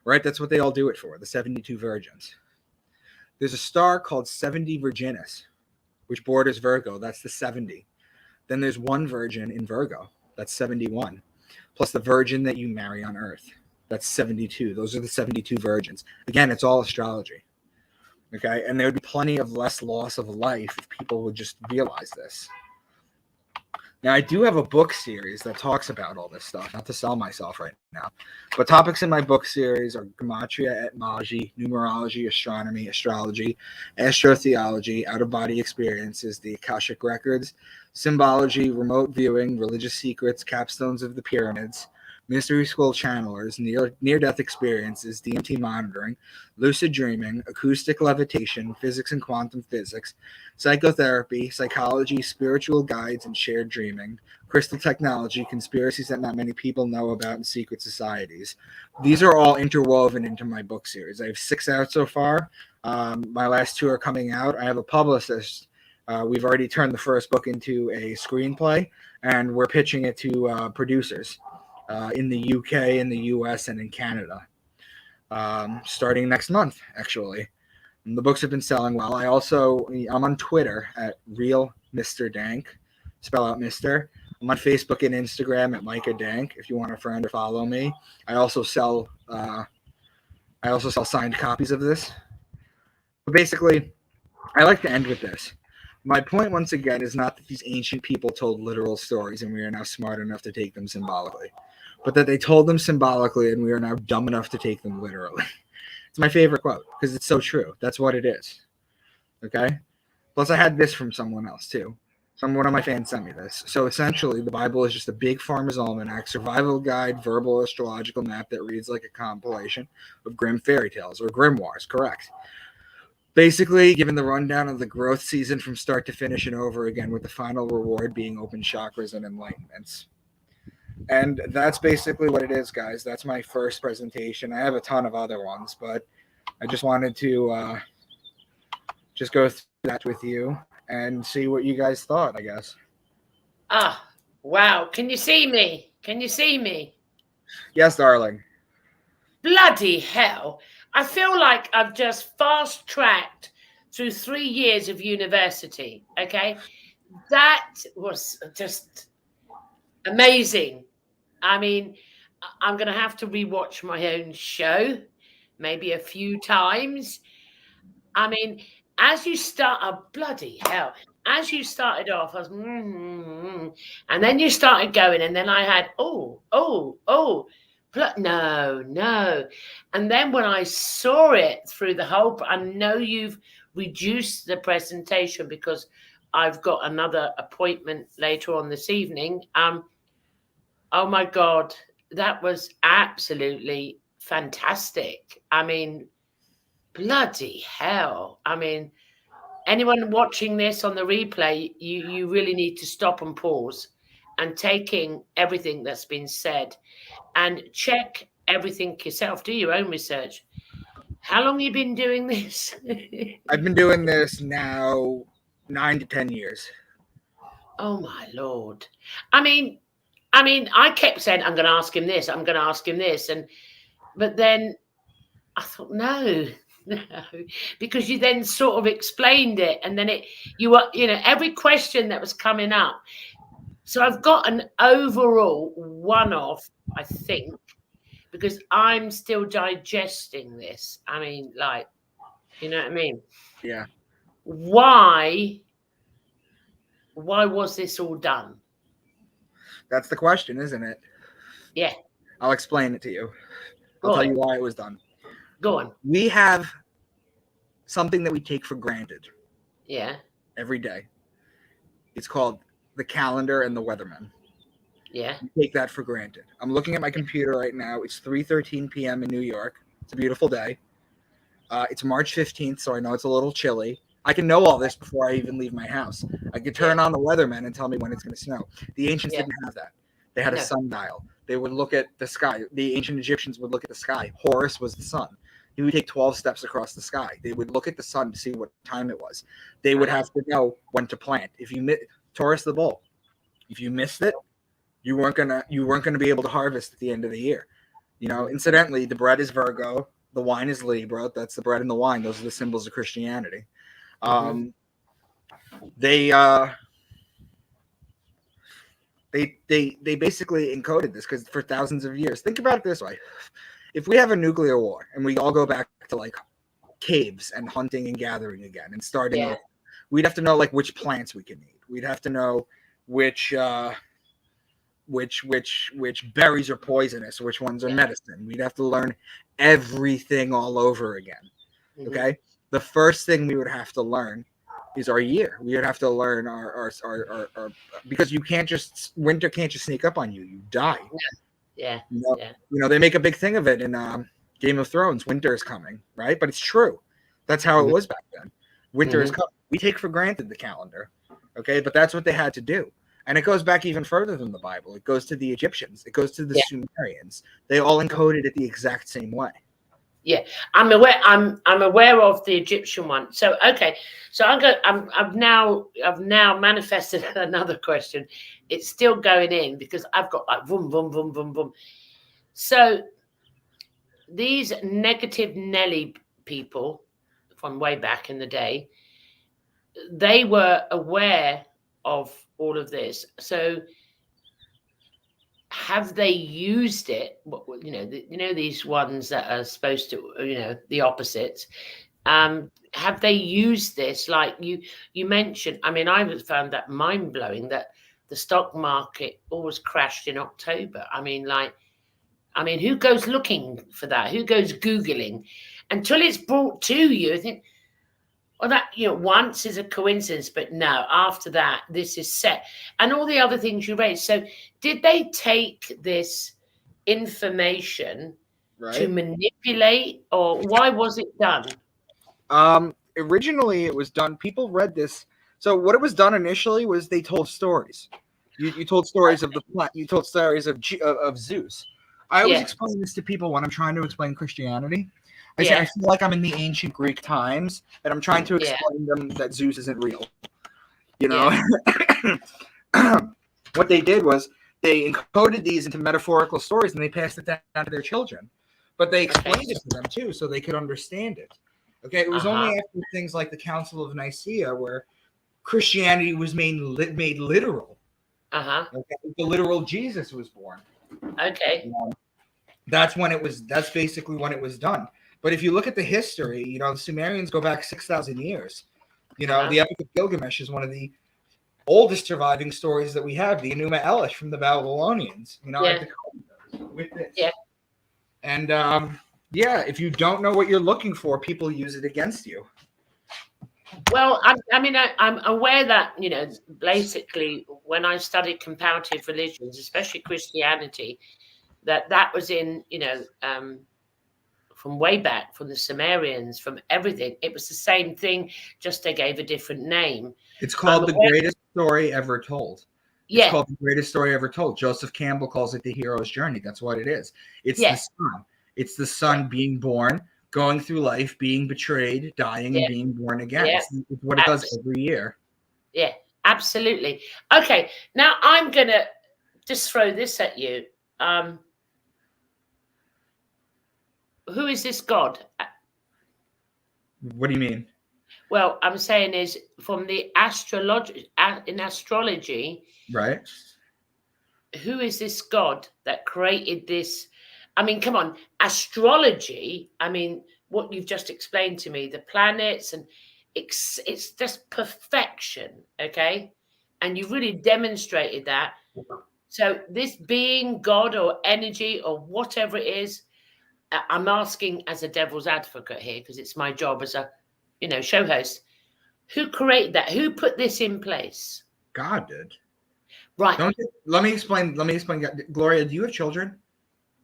Right? That's what they all do it for, the 72 virgins. There's a star called 70 Virginis, which borders Virgo. That's the 70. Then there's one virgin in Virgo. That's 71. Plus the virgin that you marry on Earth. That's 72. Those are the 72 virgins. Again, it's all astrology. Okay? And there would be plenty of less loss of life if people would just realize this. Now, I do have a book series that talks about all this stuff. Not to sell myself right now. But topics in my book series are gematria, etymology, numerology, astronomy, astrology, astrotheology, out-of-body experiences, the Akashic records, symbology, remote viewing, religious secrets, capstones of the pyramids, mystery school channelers, near-death experiences, DMT monitoring, lucid dreaming, acoustic levitation, physics and quantum physics, psychotherapy, psychology, spiritual guides, and shared dreaming, crystal technology, conspiracies that not many people know about, and secret societies. These are all interwoven into my book series. I have 6 out so far. My last 2 are coming out. I have a publicist. We've already turned the first book into a screenplay, and we're pitching it to producers in the UK, in the US, and in Canada, starting next month, actually. And the books have been selling well. I'm on Twitter at Real Mr. Dank, spell out Mr. I'm on Facebook and Instagram at Micah Dank if you want to friend or follow me. I also sell signed copies of this. But basically, I like to end with this. My point, once again, is not that these ancient people told literal stories and we are now smart enough to take them symbolically, but that they told them symbolically and we are now dumb enough to take them literally. It's my favorite quote because it's so true. That's what it is. Okay? Plus, I had this from someone else, too. One of my fans sent me this. So essentially, the Bible is just a big farmer's almanac, survival guide, verbal astrological map that reads like a compilation of grim fairy tales, or grimoires, correct. Basically, given the rundown of the growth season from start to finish and over again, with the final reward being open chakras and enlightenments. And that's basically what it is, guys. That's my first presentation. I have a ton of other ones, but I just wanted to just go through that with you and see what you guys thought, I guess. Ah, wow. Can you see me? Can you see me? Yes, darling. Bloody hell. I feel like I've just fast-tracked through 3 years of university, okay? That was just amazing. I mean, I'm going to have to rewatch my own show, maybe a few times. I mean, as you start, oh, bloody hell. As you started off, I was, and then you started going, and then I had, no. And then when I saw it through the whole, I know you've reduced the presentation because I've got another appointment later on this evening. Oh my God, that was absolutely fantastic. I mean, bloody hell. I mean, anyone watching this on the replay, you really need to stop and pause and taking everything that's been said and check everything yourself. Do your own research. How long have you been doing this? I've been doing this now 9 to 10 years. Oh my Lord. I mean, I kept saying, I'm going to ask him this, I'm going to ask him this. But then I thought, no, because you then sort of explained it. And then every question that was coming up. So I've got an overall one-off, I think, because I'm still digesting this. I mean, like, you know what I mean? Yeah. Why was this all done? That's the question, isn't it? Yeah. I'll explain it to you. I'll tell you why it was done. Go on. We have something that we take for granted. Yeah. Every day. It's called the calendar and the weatherman. Yeah. We take that for granted. I'm looking at my computer right now. It's 3:13 p.m. in New York. It's a beautiful day. It's March 15th, so I know it's a little chilly. I can know all this before I even leave my house. I could turn on the weatherman and tell me when it's going to snow. The ancients didn't have that. They had a sundial. They would look at the sky. The ancient Egyptians would look at the sky. Horus was the sun. He would take 12 steps across the sky. They would look at the sun to see what time it was. They would have to know when to plant. If you Taurus the bull, if you missed it, you weren't gonna be able to harvest at the end of the year. You know, incidentally, the bread is Virgo, the wine is Libra. That's the bread and the wine. Those are the symbols of Christianity. They basically encoded this because for thousands of years. Think about it this way: if we have a nuclear war and we all go back to like caves and hunting and gathering again and starting over, we'd have to know like which plants we can eat. We'd have to know which berries are poisonous, which ones are medicine. We'd have to learn everything all over again. Okay, the first thing we would have to learn is our year. We would have to learn our because you can't just winter can't just sneak up on you. You die. Yeah. They make a big thing of it in Game of Thrones. Winter is coming, right? But it's true. That's how it was back then. Winter is coming. We take for granted the calendar, okay? But that's what they had to do. And it goes back even further than the Bible. It goes to the Egyptians. It goes to the Sumerians. They all encoded it the exact same way. Yeah, I'm aware. I'm aware of the Egyptian one. So okay, so I've now manifested another question. It's still going in because I've got like boom, boom, boom, boom, boom. So these negative Nelly people from way back in the day, they were aware of all of this. So have they used it? These ones that are supposed to, the opposites. Have they used this? Like you mentioned, I mean, I found that mind blowing that the stock market always crashed in October. I mean, who goes looking for that? Who goes Googling until it's brought to you? I think, well, that, once is a coincidence, but no, after that, this is set. And all the other things you raised. So did they take this information to manipulate, or why was it done? Originally, it was done. People read this. So what it was done initially was they told stories. You told stories of you told stories of Zeus. I always explain this to people when I'm trying to explain Christianity. I say I feel like I'm in the ancient Greek times, and I'm trying to explain them that Zeus isn't real. What they did was they encoded these into metaphorical stories, and they passed it down to their children. But they explained it to them too, so they could understand it. Okay, it was only after things like the Council of Nicaea where Christianity was made literal. Okay? The literal Jesus was born. Okay. That's basically when it was done. But if you look at the history, the Sumerians go back 6,000 years. The Epic of Gilgamesh is one of the oldest surviving stories that we have, the Enuma Elish from the Babylonians. With this. Yeah. And if you don't know what you're looking for, people use it against you. Well, I'm aware that, basically when I studied comparative religions, especially Christianity, that was in, from way back, from the Sumerians, from everything. It was the same thing, just they gave a different name. It's called the greatest story ever told. It's called the greatest story ever told. Joseph Campbell calls it the hero's journey. That's what it is. It's the son. It's the son being born, going through life, being betrayed, dying, and being born again. It's what it does every year. Yeah, absolutely. Okay, now I'm going to just throw this at you. Who is this God? What do you mean? Well, I'm saying is from the astrology, right? Who is this God that created this? I mean, come on, astrology. I mean, what you've just explained to me, the planets, and it's just perfection, okay? And you've really demonstrated that. So this being, God or energy or whatever it is, I'm asking as a devil's advocate here because it's my job as a, show host. Who created that? Who put this in place? God did. Right. Let me explain. Gloria, do you have children?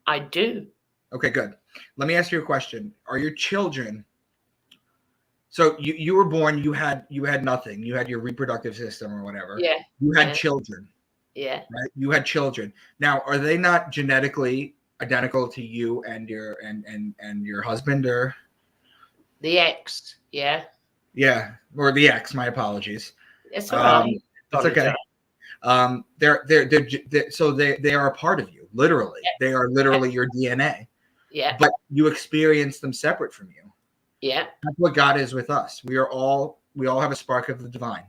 I do. Okay, good. Let me ask you a question. Are your children? So you were born. You had nothing. You had your reproductive system or whatever. Yeah. You had children. Yeah. Right. You had children. Now, are they not genetically identical to you and your husband or the ex? Yeah. Yeah, or the ex. My apologies. It's all right. That's okay. They are a part of you. Literally, they are literally your DNA. Yeah. But you experience them separate from you. Yeah. That's what God is with us. We all have a spark of the divine.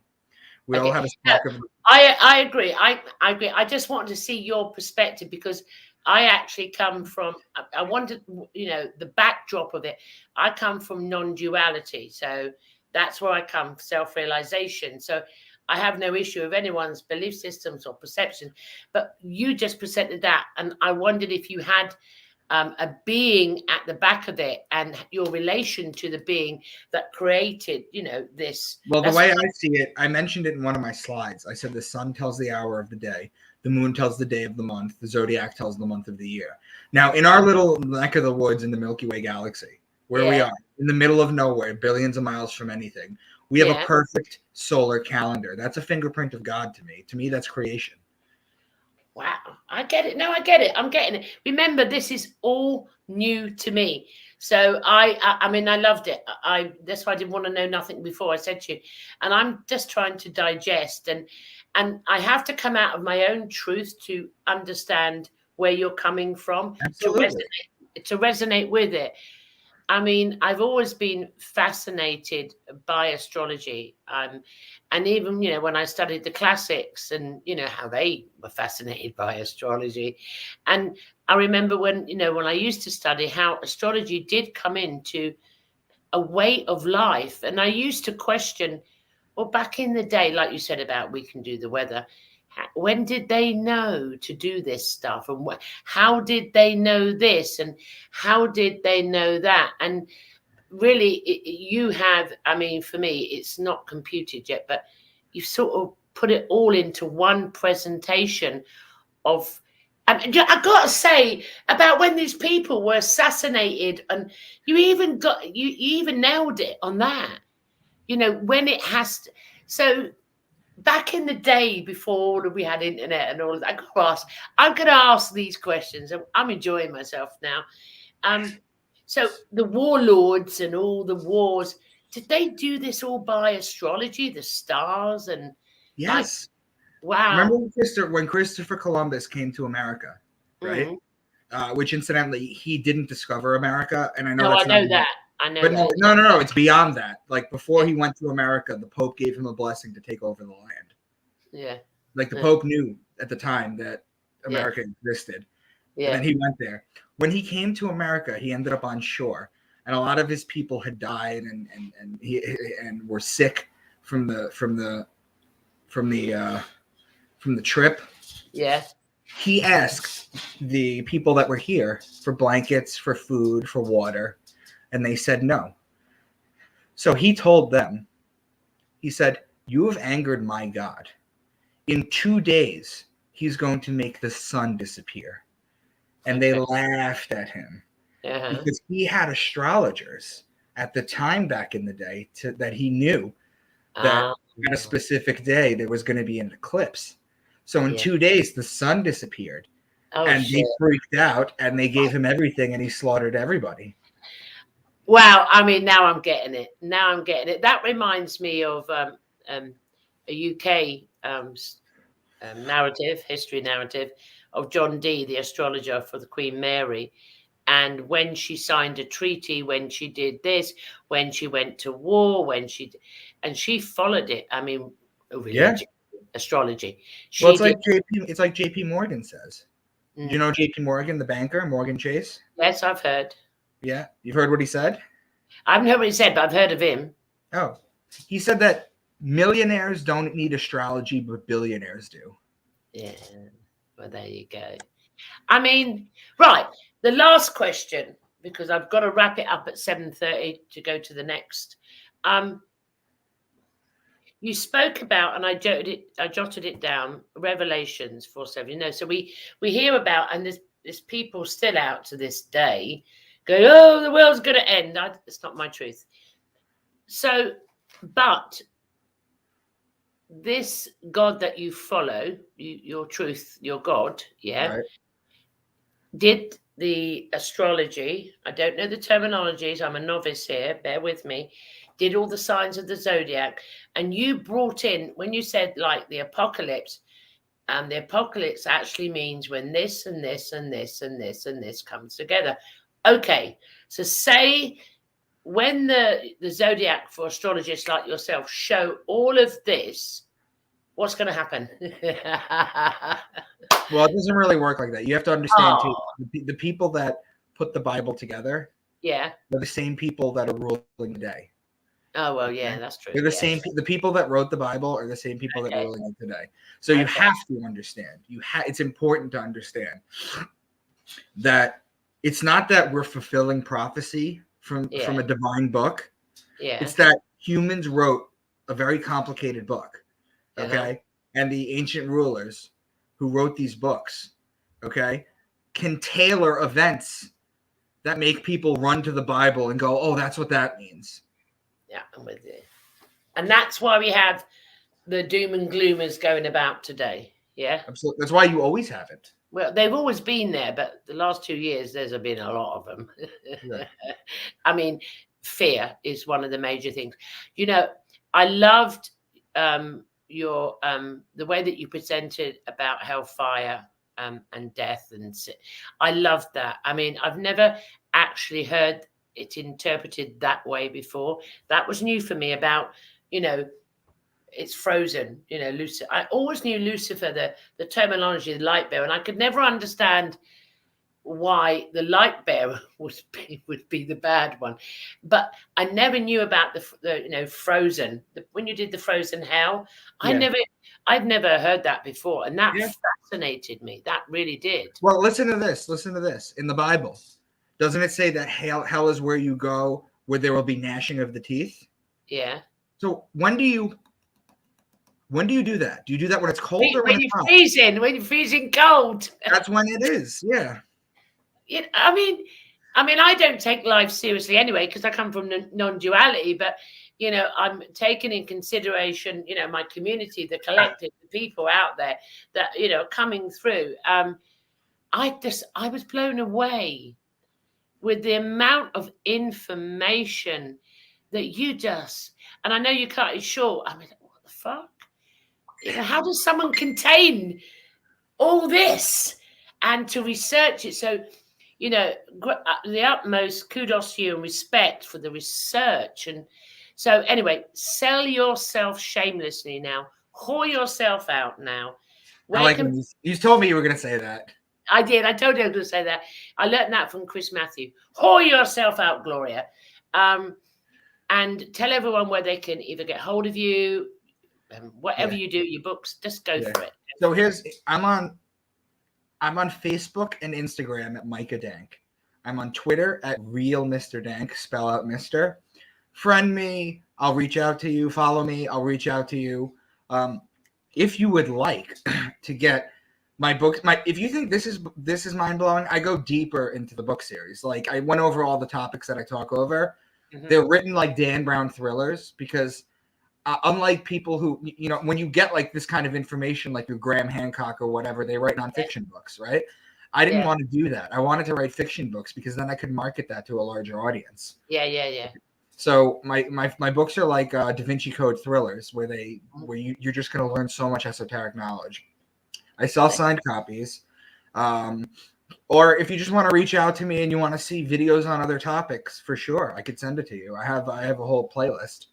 We all have a spark of. I agree. I agree. I just wanted to see your perspective because I actually come from. I wanted, the backdrop of it. I come from non-duality, so that's where I come. Self-realization. So I have no issue with anyone's belief systems or perception, but you just presented that, and I wondered if you had a being at the back of it and your relation to the being that created, this. Well, the way I see it, I mentioned it in one of my slides. I said the sun tells the hour of the day. The moon tells the day of the month. The zodiac tells the month of the year. Now, in our little neck of the woods in the Milky Way galaxy, where we are, in the middle of nowhere, billions of miles from anything, we have a perfect solar calendar. That's a fingerprint of God to me. To me, that's creation. Wow, I get it. No, I get it. I'm getting it. Remember, this is all new to me. So I mean, I loved it. That's why I didn't want to know nothing before I said to you. And I'm just trying to digest, and I have to come out of my own truth to understand where you're coming from, Absolutely. to resonate with it. I mean, I've always been fascinated by astrology. And even, when I studied the classics and, how they were fascinated by astrology. And I remember when I used to study how astrology did come into a way of life. And I used to question, well, back in the day, like you said about we can do the weather, when did they know to do this stuff? And how did they know this? And how did they know that? And really, you have, I mean, for me, it's not computed yet, but you've sort of put it all into one presentation of, and I got to say about when these people were assassinated, and you even nailed it on that, when it has to, so back in the day before we had internet and all of that, I'm going to ask these questions. I'm enjoying myself now. So the warlords and all the wars, did they do this all by astrology, the stars? And yes. Wow. Remember when Christopher Columbus came to America, right? Mm-hmm. Which incidentally, he didn't discover America. And I know I know that. But no, it's beyond that. Like before he went to America, the Pope gave him a blessing to take over the land. Yeah. Like the Pope knew at the time that America existed. Yeah. And then he went there. When he came to America, he ended up on shore, and a lot of his people had died and were sick from the trip. Yeah. He asked the people that were here for blankets, for food, for water, and they said no. So he told them, he said, "You have angered my God. In 2 days, he's going to make the sun disappear." And they laughed at him because he had astrologers at the time back in the day that he knew that at a specific day there was going to be an eclipse. So in 2 days, the sun disappeared. And they freaked out, and they gave him everything, and he slaughtered everybody. Wow. I mean, now I'm getting it. That reminds me of a UK history narrative of John Dee, the astrologer for the Queen Mary. And when she signed a treaty, when she did this, when she went to war, and she followed it. I mean, religion, astrology. It's like JP Morgan says. Do you know JP Morgan, the banker, Morgan Chase? Yes, I've heard. Yeah, you've heard what he said? I haven't heard what he said, but I've heard of him. Oh, he said that millionaires don't need astrology, but billionaires do. Yeah, well, there you go. I mean, right, the last question, because I've got to wrap it up at 7:30 to go to the next. You spoke about, and I jotted it down, Revelations 4:7. So we hear about, and there's people still out to this day going, "Oh, the world's going to end." It's not my truth. So, but this God that you follow, your truth, your God, right, did the astrology. I don't know the terminologies. I'm a novice here. Bear with me. Did all the signs of the zodiac, and you brought in, when you said like the apocalypse, and the apocalypse actually means when this and this and this and this and this comes together. Okay, so say when the zodiac for astrologists like yourself show all of this, what's going to happen? Well, it doesn't really work like that. You have to understand too, the people that put the Bible together, are the same people that are ruling today. Oh, well, yeah, that's true. They're the same. The people that wrote the Bible are the same people that are ruling it today. So you have to understand. It's important to understand that it's not that we're fulfilling prophecy from a divine book. Yeah. It's that humans wrote a very complicated book. Okay. And the ancient rulers who wrote these books, okay, can tailor events that make people run to the Bible and go, oh, that's what that means. Yeah, I'm with you. And that's why we have the doom and gloomers going about today. Yeah. Absolutely. That's why you always have it. Well, they've always been there, but the last 2 years, there's been a lot of them. Yeah. I mean, fear is one of the major things. You know, I loved your the way that you presented about hellfire and death, and I loved that. I mean, I've never actually heard it interpreted that way before. That was new for me. About, you know, it's frozen, you know, Lucifer. I always knew Lucifer, the terminology, the light bearer, and I could never understand why the light bearer would be the bad one. But I never knew about the you know, frozen. When you did the frozen hell, Yeah. I've never heard that before, and that fascinated me. That really did. Well, listen to this. Listen to this. In the Bible, doesn't it say that hell is where you go, where there will be gnashing of the teeth? Yeah. So when do you do that? Do you do that when it's cold or when you're freezing? When you're freezing cold. That's when it is. Yeah. I mean, I don't take life seriously anyway, because I come from non-duality. But, you know, I'm taking in consideration, you know, my community, the collective, the people out there that, you know, coming through. I was blown away with the amount of information that you just, and I know you cut it short. I mean, what the fuck? You know, how does someone contain all this and to research it? So, you know, the utmost kudos to you and respect for the research. And so anyway, sell yourself shamelessly now. Whore yourself out now. You told me you were going to say that. I did. I told you I was going to say that. I learned that from Chris Matthew. Whore yourself out, Gloria. And tell everyone where they can either get hold of you, whatever you do, your books, just go for it. So I'm on Facebook and Instagram at Micah Dank. I'm on Twitter at Real Mr. Dank, spell out Mr. Friend me. I'll reach out to you. Follow me. I'll reach out to you. If you would like to get my books, if you think this is mind blowing, I go deeper into the book series. Like, I went over all the topics that I talk over. Mm-hmm. They're written like Dan Brown thrillers, because unlike people who, you know, when you get like this kind of information, like through Graham Hancock or whatever, they write nonfiction books, right? I didn't want to do that. I wanted to write fiction books, because then I could market that to a larger audience. Yeah. So my books are like Da Vinci Code thrillers, where you're just going to learn so much esoteric knowledge. I sell signed copies. Or if you just want to reach out to me and you want to see videos on other topics, for sure, I could send it to you. I have a whole playlist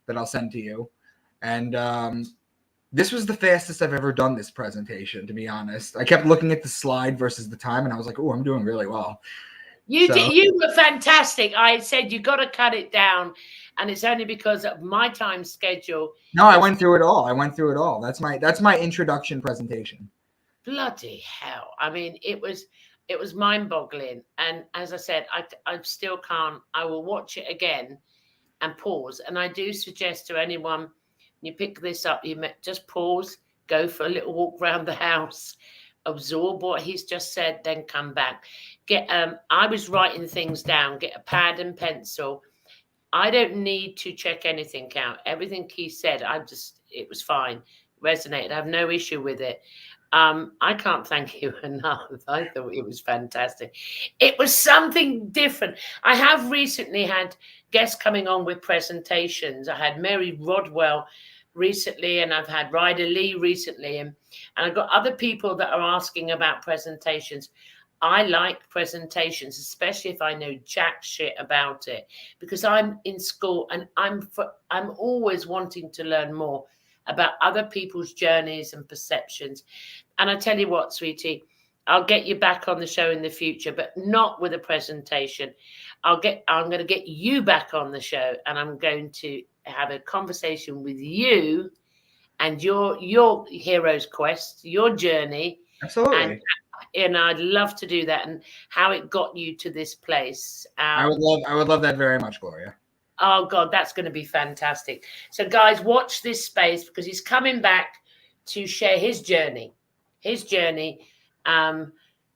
that I'll send to you. And this was the fastest I've ever done this presentation, to be honest. I kept looking at the slide versus the time, and I was like, oh, I'm doing really well. You were fantastic. I said, you got to cut it down. And it's only because of my time schedule. No, I went through it all. That's my introduction presentation. Bloody hell. I mean, it was mind-boggling. And as I said, I still can't. I will watch it again and pause. And I do suggest to anyone, you pick this up, you just pause, go for a little walk around the house, absorb what he's just said, then come back. I was writing things down. Get a pad and pencil. I don't need to check anything out. Everything he said, it was fine. Resonated. I have no issue with it. I can't thank you enough. I thought it was fantastic. It was something different. I have recently had guests coming on with presentations. I had Mary Rodwell recently, and I've had Ryder Lee recently, and I've got other people that are asking about presentations. I like presentations, especially if I know jack shit about it, because I'm in school and I'm always wanting to learn more about other people's journeys and perceptions. And I tell you what, sweetie, I'll get you back on the show in the future, but not with a presentation. I'm going to get you back on the show, and I'm going to have a conversation with you and your hero's quest, your journey. Absolutely. And I'd love to do that, and how it got you to this place. I would love that very much, Gloria. Oh God, that's going to be fantastic. So guys, watch this space, because he's coming back to share his journey. his journey,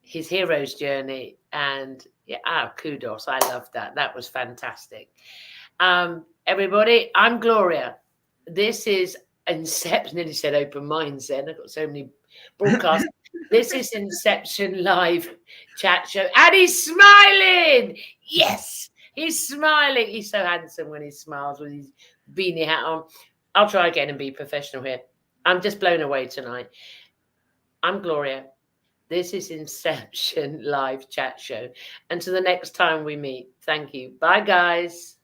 his hero's journey, and yeah, kudos. I love that. That was fantastic. Everybody, I'm Gloria. This is Inception. Nearly said open minds then. I've got so many broadcasts. This is Inception live chat show. And he's smiling. Yes, he's smiling. He's so handsome when he smiles with his beanie hat on. I'll try again and be professional here. I'm just blown away tonight. I'm Gloria. This is Inception live chat show. Until the next time we meet, thank you. Bye, guys.